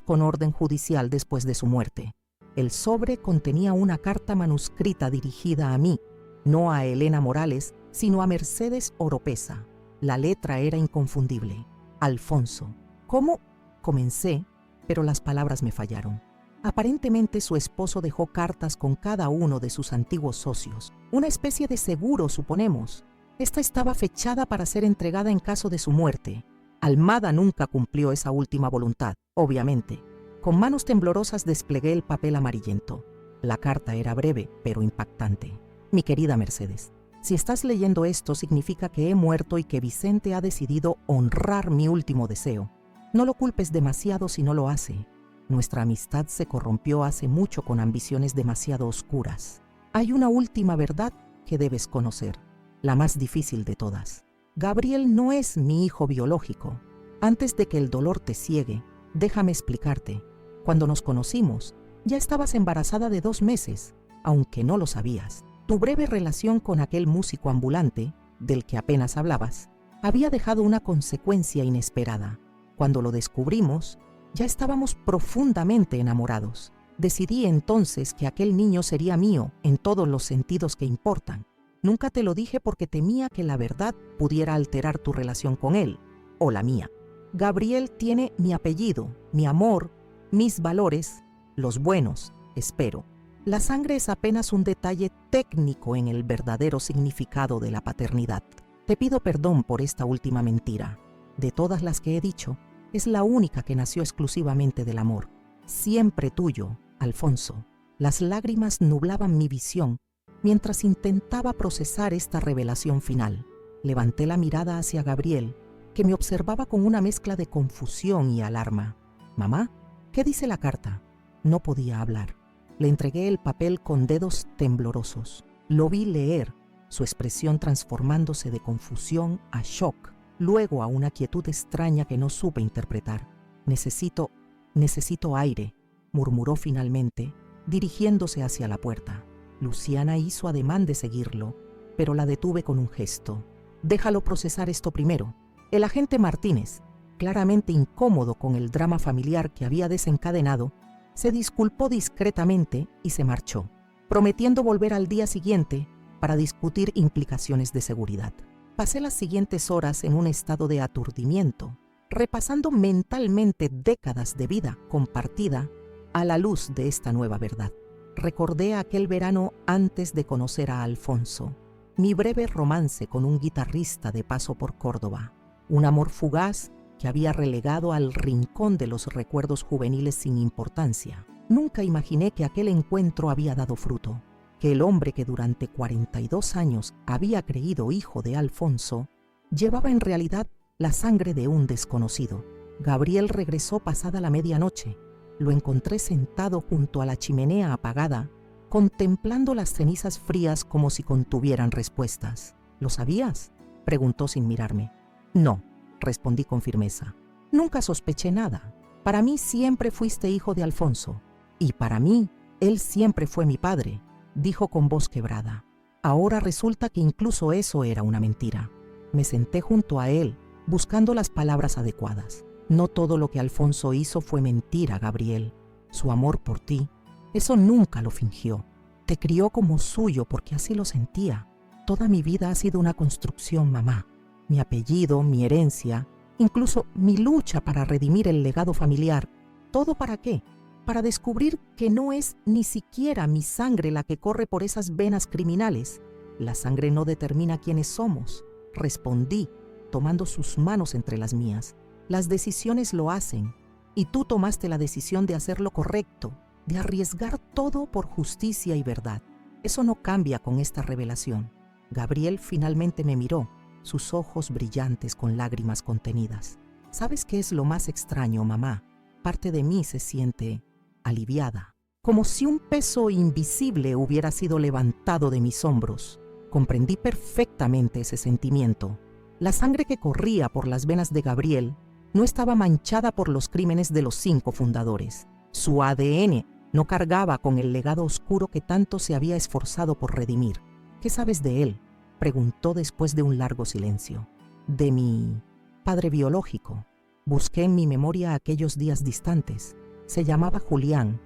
con orden judicial después de su muerte. El sobre contenía una carta manuscrita dirigida a mí, no a Elena Morales, sino a Mercedes Oropesa. La letra era inconfundible. Alfonso. ¿Cómo? Comencé, pero las palabras me fallaron. Aparentemente su esposo dejó cartas con cada uno de sus antiguos socios. Una especie de seguro, suponemos. Esta estaba fechada para ser entregada en caso de su muerte. Almada nunca cumplió esa última voluntad, obviamente. Con manos temblorosas desplegué el papel amarillento. La carta era breve, pero impactante. Mi querida Mercedes, si estás leyendo esto significa que he muerto y que Vicente ha decidido honrar mi último deseo. No lo culpes demasiado si no lo hace. Nuestra amistad se corrompió hace mucho con ambiciones demasiado oscuras. Hay una última verdad que debes conocer, la más difícil de todas. Gabriel no es mi hijo biológico. Antes de que el dolor te ciegue, déjame explicarte. Cuando nos conocimos, ya estabas embarazada de 2 meses, aunque no lo sabías. Tu breve relación con aquel músico ambulante, del que apenas hablabas, había dejado una consecuencia inesperada. Cuando lo descubrimos, ya estábamos profundamente enamorados. Decidí entonces que aquel niño sería mío en todos los sentidos que importan. Nunca te lo dije porque temía que la verdad pudiera alterar tu relación con él, o la mía. Gabriel tiene mi apellido, mi amor, mis valores, los buenos, espero. La sangre es apenas un detalle técnico en el verdadero significado de la paternidad. Te pido perdón por esta última mentira. De todas las que he dicho, es la única que nació exclusivamente del amor. Siempre tuyo, Alfonso. Las lágrimas nublaban mi visión mientras intentaba procesar esta revelación final. Levanté la mirada hacia Gabriel, que me observaba con una mezcla de confusión y alarma. «Mamá, ¿qué dice la carta?» No podía hablar. Le entregué el papel con dedos temblorosos. Lo vi leer, su expresión transformándose de confusión a shock, luego a una quietud extraña que no supe interpretar. Necesito aire», murmuró finalmente, dirigiéndose hacia la puerta. Luciana hizo ademán de seguirlo, pero la detuve con un gesto. «Déjalo procesar esto primero». El agente Martínez, claramente incómodo con el drama familiar que había desencadenado, se disculpó discretamente y se marchó, prometiendo volver al día siguiente para discutir implicaciones de seguridad. Pasé las siguientes horas en un estado de aturdimiento, repasando mentalmente décadas de vida compartida a la luz de esta nueva verdad. Recordé aquel verano antes de conocer a Alfonso. mi breve romance con un guitarrista de paso por Córdoba, un amor fugaz que había relegado al rincón de los recuerdos juveniles sin importancia. Nunca imaginé que aquel encuentro había dado fruto, que el hombre que durante 42 años había creído hijo de Alfonso, llevaba en realidad la sangre de un desconocido. Gabriel regresó pasada la medianoche. Lo encontré sentado junto a la chimenea apagada, contemplando las cenizas frías como si contuvieran respuestas. ¿Lo sabías?, preguntó sin mirarme. No, respondí con firmeza. Nunca sospeché nada. Para mí siempre fuiste hijo de Alfonso. Y para mí, él siempre fue mi padre, dijo con voz quebrada. Ahora resulta que incluso eso era una mentira. Me senté junto a él, buscando las palabras adecuadas. No todo lo que Alfonso hizo fue mentira, Gabriel. Su amor por ti, eso nunca lo fingió. Te crió como suyo porque así lo sentía. Toda mi vida ha sido una construcción, mamá. Mi apellido, mi herencia, incluso mi lucha para redimir el legado familiar. ¿Todo para qué? Para descubrir que no es ni siquiera mi sangre la que corre por esas venas criminales. La sangre no determina quiénes somos, respondí, tomando sus manos entre las mías. Las decisiones lo hacen, y tú tomaste la decisión de hacer lo correcto, de arriesgar todo por justicia y verdad. Eso no cambia con esta revelación. Gabriel finalmente me miró, sus ojos brillantes con lágrimas contenidas. ¿Sabes qué es lo más extraño, mamá? Parte de mí se siente aliviada, como si un peso invisible hubiera sido levantado de mis hombros. Comprendí perfectamente ese sentimiento. La sangre que corría por las venas de Gabriel no estaba manchada por los crímenes de los 5 fundadores. Su ADN no cargaba con el legado oscuro que tanto se había esforzado por redimir. ¿Qué sabes de él?, preguntó después de un largo silencio. De mi padre biológico. Busqué en mi memoria aquellos días distantes. Se llamaba Julián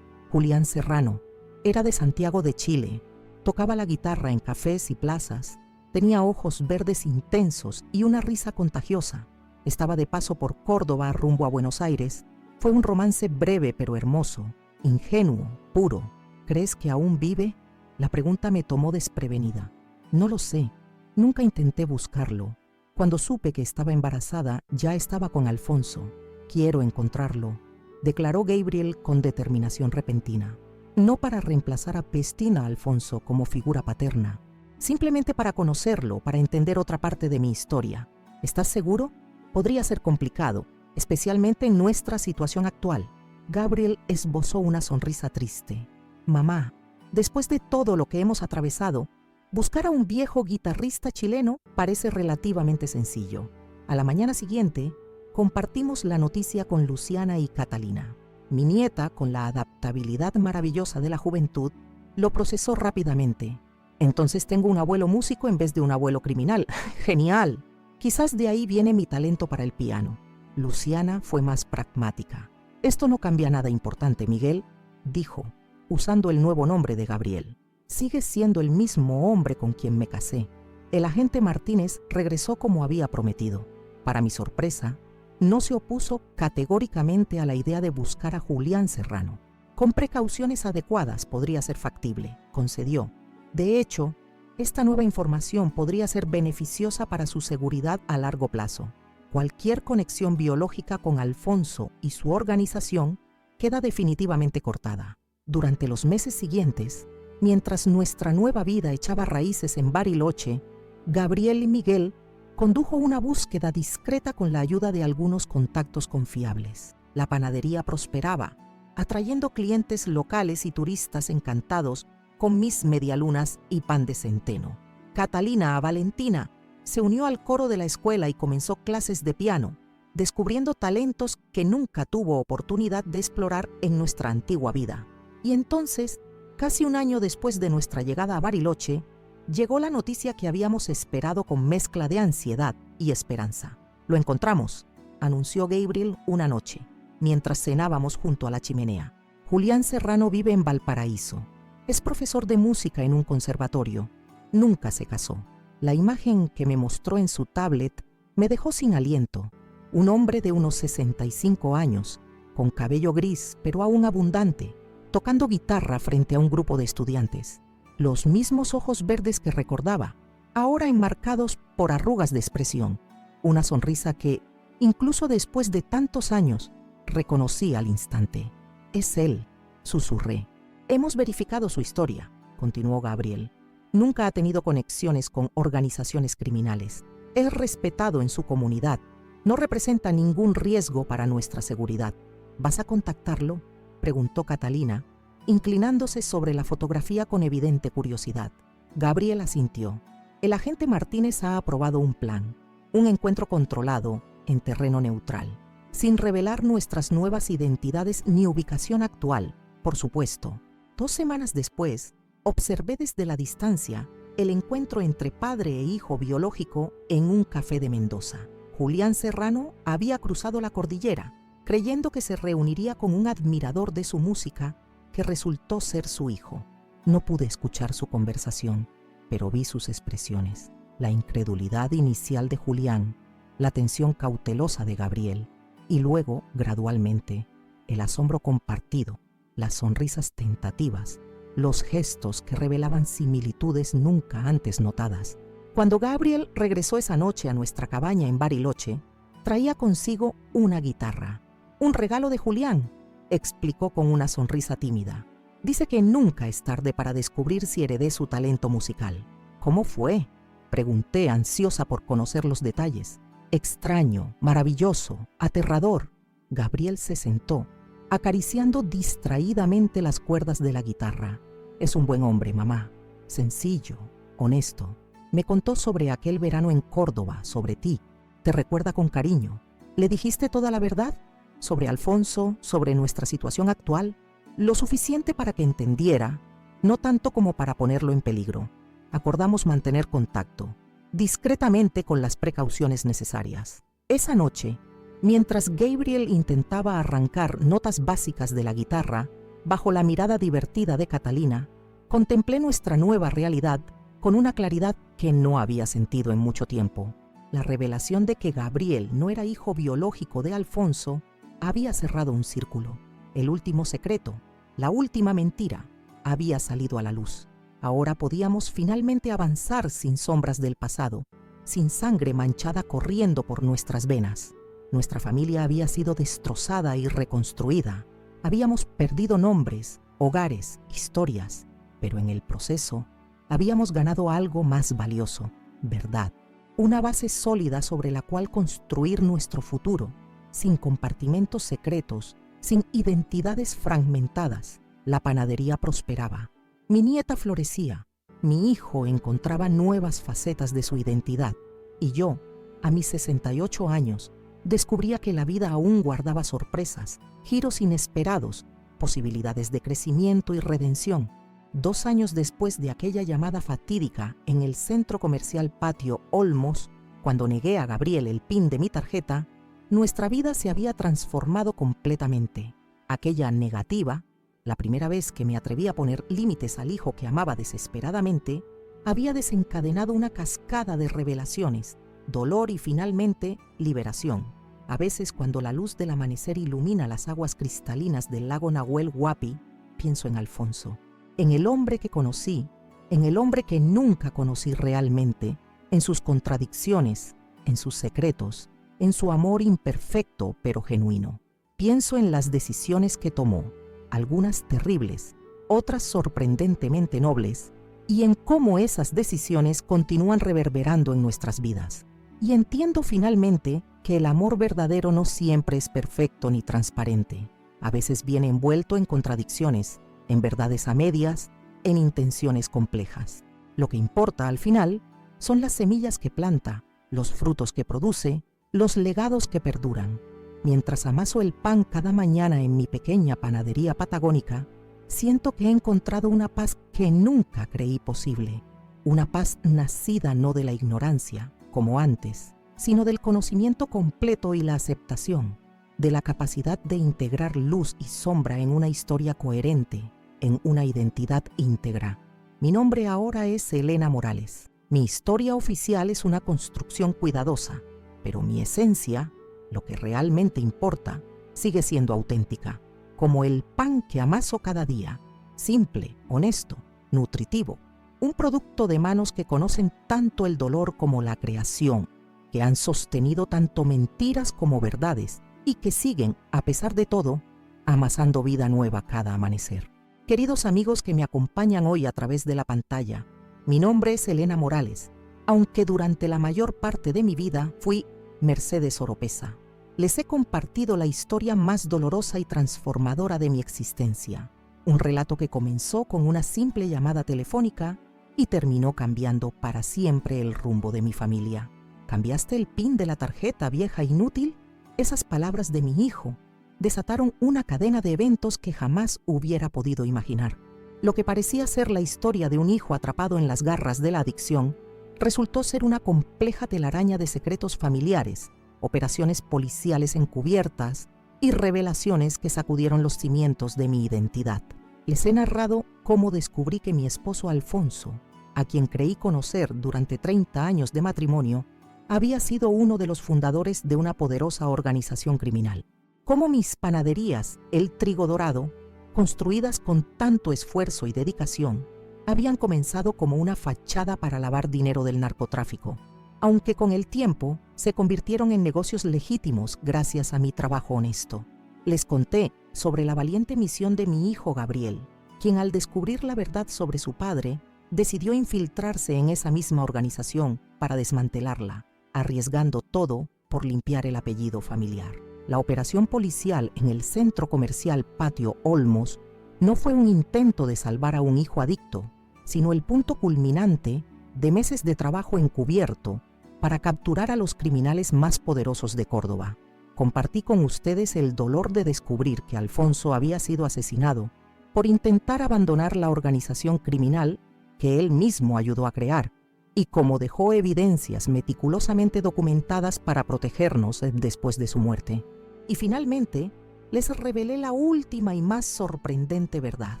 Serrano. Era de Santiago de Chile. Tocaba la guitarra en cafés y plazas. Tenía ojos verdes intensos y una risa contagiosa. Estaba de paso por Córdoba rumbo a Buenos Aires. Fue un romance breve pero hermoso, ingenuo, puro. ¿Crees que aún vive? La pregunta me tomó desprevenida. No lo sé. Nunca intenté buscarlo. Cuando supe que estaba embarazada, ya estaba con Alfonso. Quiero encontrarlo, declaró Gabriel con determinación repentina. No para reemplazar a Pestina Alfonso como figura paterna, simplemente para conocerlo, para entender otra parte de mi historia. ¿Estás seguro? Podría ser complicado, especialmente en nuestra situación actual. Gabriel esbozó una sonrisa triste. Mamá, después de todo lo que hemos atravesado, buscar a un viejo guitarrista chileno parece relativamente sencillo. A la mañana siguiente, compartimos la noticia con Luciana y Catalina. Mi nieta, con la adaptabilidad maravillosa de la juventud, lo procesó rápidamente. Entonces tengo un abuelo músico en vez de un abuelo criminal. ¡Genial! Quizás de ahí viene mi talento para el piano. Luciana fue más pragmática. Esto no cambia nada importante, Miguel, dijo, usando el nuevo nombre de Gabriel. Sigues siendo el mismo hombre con quien me casé. El agente Martínez regresó como había prometido. Para mi sorpresa, no se opuso categóricamente a la idea de buscar a Julián Serrano. Con precauciones adecuadas podría ser factible, concedió. De hecho, esta nueva información podría ser beneficiosa para su seguridad a largo plazo. Cualquier conexión biológica con Alfonso y su organización queda definitivamente cortada. Durante los meses siguientes, mientras nuestra nueva vida echaba raíces en Bariloche, Gabriel y Miguel condujo una búsqueda discreta con la ayuda de algunos contactos confiables. La panadería prosperaba, atrayendo clientes locales y turistas encantados con mis medialunas y pan de centeno. Catalina Valentina se unió al coro de la escuela y comenzó clases de piano, descubriendo talentos que nunca tuvo oportunidad de explorar en nuestra antigua vida. Y entonces, casi un año después de nuestra llegada a Bariloche, llegó la noticia que habíamos esperado con mezcla de ansiedad y esperanza. Lo encontramos, anunció Gabriel una noche, mientras cenábamos junto a la chimenea. Julián Serrano vive en Valparaíso. Es profesor de música en un conservatorio. Nunca se casó. La imagen que me mostró en su tablet me dejó sin aliento. Un hombre de unos 65 años, con cabello gris pero aún abundante, tocando guitarra frente a un grupo de estudiantes. Los mismos ojos verdes que recordaba, ahora enmarcados por arrugas de expresión, una sonrisa que, incluso después de tantos años, reconocí al instante. Es él, susurré. Hemos verificado su historia, continuó Gabriel. Nunca ha tenido conexiones con organizaciones criminales. Es respetado en su comunidad. No representa ningún riesgo para nuestra seguridad. ¿Vas a contactarlo?, preguntó Catalina, inclinándose sobre la fotografía con evidente curiosidad. Gabriel asintió. El agente Martínez ha aprobado un plan, un encuentro controlado en terreno neutral, sin revelar nuestras nuevas identidades ni ubicación actual, por supuesto. 2 semanas después, observé desde la distancia el encuentro entre padre e hijo biológico en un café de Mendoza. Julián Serrano había cruzado la cordillera, creyendo que se reuniría con un admirador de su música que resultó ser su hijo. No pude escuchar su conversación, pero vi sus expresiones, la incredulidad inicial de Julián, la tensión cautelosa de Gabriel, y luego, gradualmente, el asombro compartido, las sonrisas tentativas, los gestos que revelaban similitudes nunca antes notadas. Cuando Gabriel regresó esa noche a nuestra cabaña en Bariloche, traía consigo una guitarra. Un regalo de Julián, explicó con una sonrisa tímida. Dice que nunca es tarde para descubrir si heredé su talento musical. ¿Cómo fue?, pregunté, ansiosa por conocer los detalles. Extraño, maravilloso, aterrador. Gabriel se sentó, acariciando distraídamente las cuerdas de la guitarra. Es un buen hombre, mamá. Sencillo, honesto. Me contó sobre aquel verano en Córdoba, sobre ti. Te recuerda con cariño. ¿Le dijiste toda la verdad? Sobre Alfonso, sobre nuestra situación actual. Lo suficiente para que entendiera, no tanto como para ponerlo en peligro. Acordamos mantener contacto, discretamente con las precauciones necesarias. Esa noche, mientras Gabriel intentaba arrancar notas básicas de la guitarra, bajo la mirada divertida de Catalina, contemplé nuestra nueva realidad con una claridad que no había sentido en mucho tiempo. La revelación de que Gabriel no era hijo biológico de Alfonso había cerrado un círculo. El último secreto, la última mentira, había salido a la luz. Ahora podíamos finalmente avanzar sin sombras del pasado, sin sangre manchada corriendo por nuestras venas. Nuestra familia había sido destrozada y reconstruida. Habíamos perdido nombres, hogares, historias, pero en el proceso habíamos ganado algo más valioso: verdad. Una base sólida sobre la cual construir nuestro futuro, sin compartimentos secretos, sin identidades fragmentadas. La panadería prosperaba. Mi nieta florecía. Mi hijo encontraba nuevas facetas de su identidad. Y yo, a mis 68 años, descubría que la vida aún guardaba sorpresas, giros inesperados, posibilidades de crecimiento y redención. 2 años después de aquella llamada fatídica en el centro comercial Patio Olmos, cuando negué a Gabriel el PIN de mi tarjeta, nuestra vida se había transformado completamente. Aquella negativa, la primera vez que me atreví a poner límites al hijo que amaba desesperadamente, había desencadenado una cascada de revelaciones, dolor y finalmente liberación. A veces, cuando la luz del amanecer ilumina las aguas cristalinas del lago Nahuel Huapi, pienso en Alfonso, en el hombre que conocí, en el hombre que nunca conocí realmente, en sus contradicciones, en sus secretos, en su amor imperfecto pero genuino. Pienso en las decisiones que tomó, algunas terribles, otras sorprendentemente nobles, y en cómo esas decisiones continúan reverberando en nuestras vidas. Y entiendo finalmente que el amor verdadero no siempre es perfecto ni transparente. A veces viene envuelto en contradicciones, en verdades a medias, en intenciones complejas. Lo que importa al final son las semillas que planta, los frutos que produce, los legados que perduran. Mientras amaso el pan cada mañana en mi pequeña panadería patagónica, siento que he encontrado una paz que nunca creí posible. Una paz nacida no de la ignorancia, como antes, sino del conocimiento completo y la aceptación, de la capacidad de integrar luz y sombra en una historia coherente, en una identidad íntegra. Mi nombre ahora es Elena Morales. Mi historia oficial es una construcción cuidadosa, pero mi esencia, lo que realmente importa, sigue siendo auténtica, como el pan que amaso cada día, simple, honesto, nutritivo, un producto de manos que conocen tanto el dolor como la creación, que han sostenido tanto mentiras como verdades y que siguen, a pesar de todo, amasando vida nueva cada amanecer. Queridos amigos que me acompañan hoy a través de la pantalla, mi nombre es Elena Morales, aunque durante la mayor parte de mi vida fui Mercedes Oropesa. Les he compartido la historia más dolorosa y transformadora de mi existencia, un relato que comenzó con una simple llamada telefónica y terminó cambiando para siempre el rumbo de mi familia. ¿Cambiaste el PIN de la tarjeta, vieja inútil? Esas palabras de mi hijo desataron una cadena de eventos que jamás hubiera podido imaginar. Lo que parecía ser la historia de un hijo atrapado en las garras de la adicción resultó ser una compleja telaraña de secretos familiares, operaciones policiales encubiertas y revelaciones que sacudieron los cimientos de mi identidad. Les he narrado cómo descubrí que mi esposo Alfonso, a quien creí conocer durante 30 años de matrimonio, había sido uno de los fundadores de una poderosa organización criminal. Cómo mis panaderías, El Trigo Dorado, construidas con tanto esfuerzo y dedicación, habían comenzado como una fachada para lavar dinero del narcotráfico, aunque con el tiempo se convirtieron en negocios legítimos gracias a mi trabajo honesto. Les conté sobre la valiente misión de mi hijo Gabriel, quien al descubrir la verdad sobre su padre, decidió infiltrarse en esa misma organización para desmantelarla, arriesgando todo por limpiar el apellido familiar. La operación policial en el centro comercial Patio Olmos no fue un intento de salvar a un hijo adicto, sino el punto culminante de meses de trabajo encubierto para capturar a los criminales más poderosos de Córdoba. Compartí con ustedes el dolor de descubrir que Alfonso había sido asesinado por intentar abandonar la organización criminal que él mismo ayudó a crear, y cómo dejó evidencias meticulosamente documentadas para protegernos después de su muerte. Y finalmente, les revelé la última y más sorprendente verdad.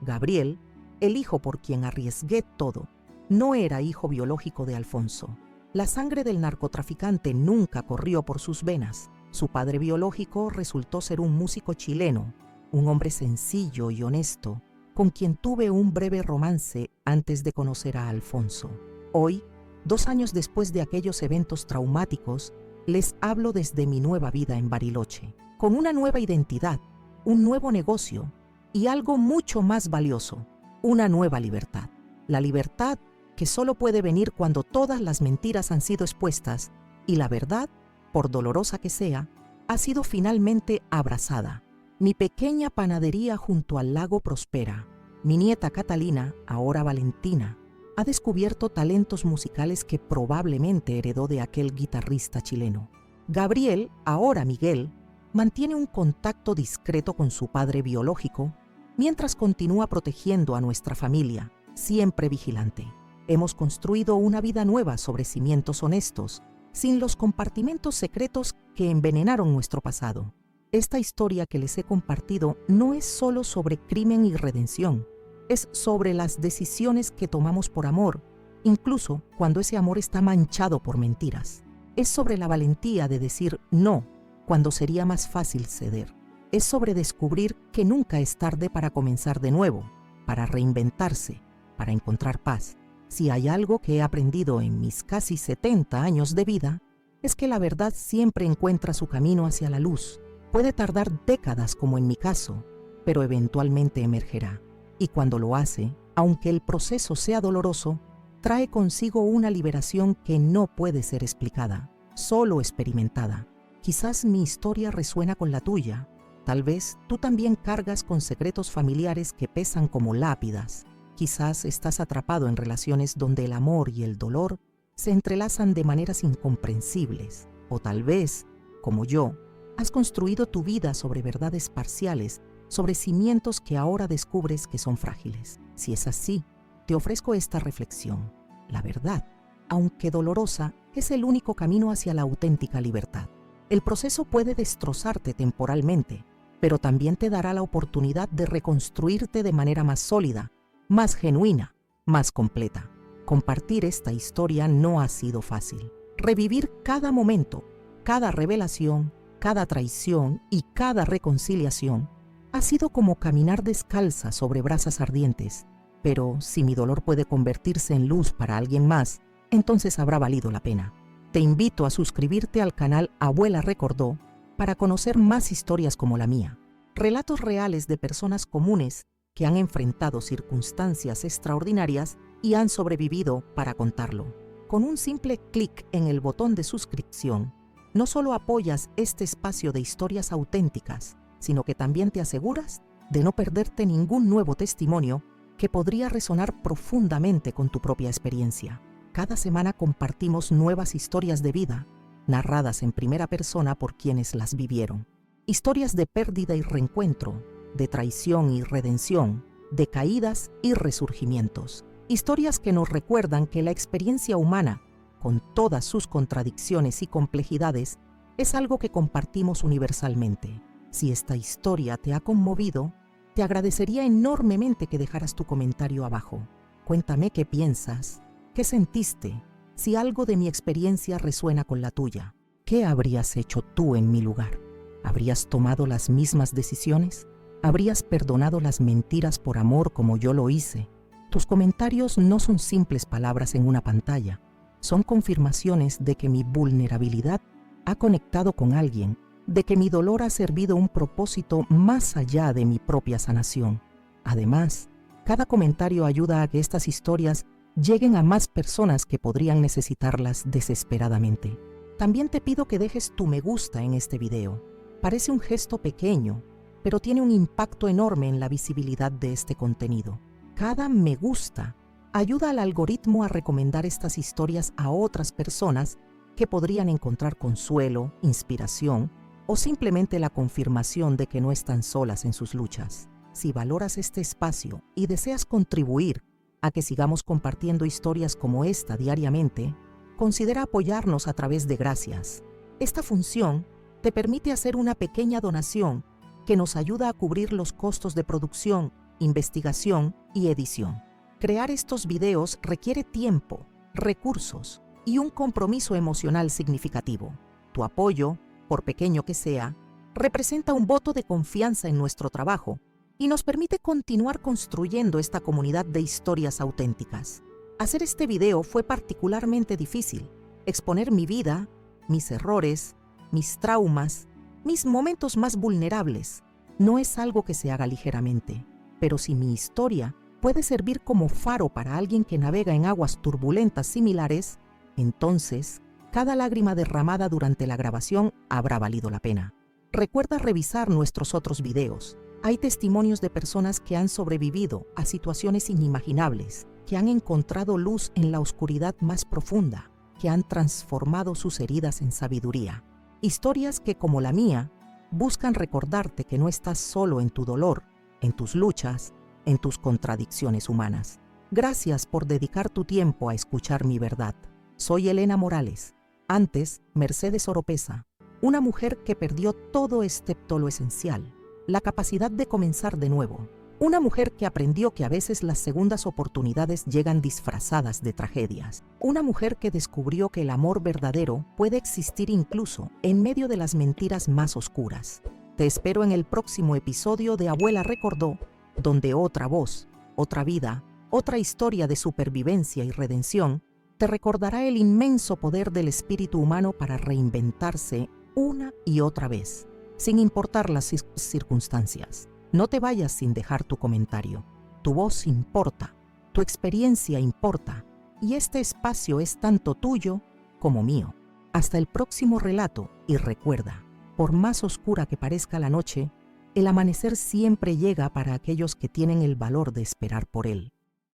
Gabriel, el hijo por quien arriesgué todo, no era hijo biológico de Alfonso. La sangre del narcotraficante nunca corrió por sus venas. Su padre biológico resultó ser un músico chileno, un hombre sencillo y honesto, con quien tuve un breve romance antes de conocer a Alfonso. Hoy, 2 años después de aquellos eventos traumáticos, les hablo desde mi nueva vida en Bariloche, con una nueva identidad, un nuevo negocio y algo mucho más valioso, una nueva libertad. La libertad que solo puede venir cuando todas las mentiras han sido expuestas y la verdad, por dolorosa que sea, ha sido finalmente abrazada. Mi pequeña panadería junto al lago prospera. Mi nieta Catalina, ahora Valentina, ha descubierto talentos musicales que probablemente heredó de aquel guitarrista chileno. Gabriel, ahora Miguel, mantiene un contacto discreto con su padre biológico, mientras continúa protegiendo a nuestra familia, siempre vigilante. Hemos construido una vida nueva sobre cimientos honestos, sin los compartimentos secretos que envenenaron nuestro pasado. Esta historia que les he compartido no es solo sobre crimen y redención, es sobre las decisiones que tomamos por amor, incluso cuando ese amor está manchado por mentiras. Es sobre la valentía de decir no cuando sería más fácil ceder. Es sobre descubrir que nunca es tarde para comenzar de nuevo, para reinventarse, para encontrar paz. Si hay algo que he aprendido en mis casi 70 años de vida, es que la verdad siempre encuentra su camino hacia la luz. Puede tardar décadas como en mi caso, pero eventualmente emergerá. Y cuando lo hace, aunque el proceso sea doloroso, trae consigo una liberación que no puede ser explicada, solo experimentada. Quizás mi historia resuena con la tuya. Tal vez tú también cargas con secretos familiares que pesan como lápidas. Quizás estás atrapado en relaciones donde el amor y el dolor se entrelazan de maneras incomprensibles. O tal vez, como yo, has construido tu vida sobre verdades parciales, sobre cimientos que ahora descubres que son frágiles. Si es así, te ofrezco esta reflexión. La verdad, aunque dolorosa, es el único camino hacia la auténtica libertad. El proceso puede destrozarte temporalmente, pero también te dará la oportunidad de reconstruirte de manera más sólida, más genuina, más completa. Compartir esta historia no ha sido fácil. Revivir cada momento, cada revelación, cada traición y cada reconciliación ha sido como caminar descalza sobre brasas ardientes, Pero si mi dolor puede convertirse en luz para alguien más, entonces habrá valido la pena. Te invito a suscribirte al canal Abuela Recordó para conocer más historias como la mía. Relatos reales de personas comunes que han enfrentado circunstancias extraordinarias y han sobrevivido para contarlo. Con un simple clic en el botón de suscripción, no solo apoyas este espacio de historias auténticas, sino que también te aseguras de no perderte ningún nuevo testimonio que podría resonar profundamente con tu propia experiencia. Cada semana compartimos nuevas historias de vida, narradas en primera persona por quienes las vivieron. Historias de pérdida y reencuentro, de traición y redención, de caídas y resurgimientos. Historias que nos recuerdan que la experiencia humana, con todas sus contradicciones y complejidades, es algo que compartimos universalmente. Si esta historia te ha conmovido, te agradecería enormemente que dejaras tu comentario abajo. Cuéntame qué piensas, qué sentiste, si algo de mi experiencia resuena con la tuya. ¿Qué habrías hecho tú en mi lugar? ¿Habrías tomado las mismas decisiones? ¿Habrías perdonado las mentiras por amor como yo lo hice? Tus comentarios no son simples palabras en una pantalla. Son confirmaciones de que mi vulnerabilidad ha conectado con alguien, de que mi dolor ha servido un propósito más allá de mi propia sanación. Además, cada comentario ayuda a que estas historias lleguen a más personas que podrían necesitarlas desesperadamente. También te pido que dejes tu me gusta en este video. Parece un gesto pequeño, pero tiene un impacto enorme en la visibilidad de este contenido. Cada me gusta ayuda al algoritmo a recomendar estas historias a otras personas que podrían encontrar consuelo, inspiración o simplemente la confirmación de que no están solas en sus luchas. Si valoras este espacio y deseas contribuir a que sigamos compartiendo historias como esta diariamente, considera apoyarnos a través de Gracias. Esta función te permite hacer una pequeña donación que nos ayuda a cubrir los costos de producción, investigación y edición. Crear estos videos requiere tiempo, recursos y un compromiso emocional significativo. Tu apoyo, por pequeño que sea, representa un voto de confianza en nuestro trabajo y nos permite continuar construyendo esta comunidad de historias auténticas. Hacer este video fue particularmente difícil. Exponer mi vida, mis errores, mis traumas, mis momentos más vulnerables, no es algo que se haga ligeramente. Pero si mi historia puede servir como faro para alguien que navega en aguas turbulentas similares, entonces cada lágrima derramada durante la grabación habrá valido la pena. Recuerda revisar nuestros otros videos. Hay testimonios de personas que han sobrevivido a situaciones inimaginables, que han encontrado luz en la oscuridad más profunda, que han transformado sus heridas en sabiduría. Historias que, como la mía, buscan recordarte que no estás solo en tu dolor, en tus luchas, en tus contradicciones humanas. Gracias por dedicar tu tiempo a escuchar mi verdad. Soy Elena Morales, antes Mercedes Oropesa, una mujer que perdió todo excepto lo esencial, la capacidad de comenzar de nuevo. Una mujer que aprendió que a veces las segundas oportunidades llegan disfrazadas de tragedias. Una mujer que descubrió que el amor verdadero puede existir incluso en medio de las mentiras más oscuras. Te espero en el próximo episodio de Abuela Recordó, donde otra voz, otra vida, otra historia de supervivencia y redención te recordará el inmenso poder del espíritu humano para reinventarse una y otra vez, sin importar las circunstancias. No te vayas sin dejar tu comentario. Tu voz importa, tu experiencia importa, y este espacio es tanto tuyo como mío. Hasta el próximo relato y recuerda, por más oscura que parezca la noche, el amanecer siempre llega para aquellos que tienen el valor de esperar por él.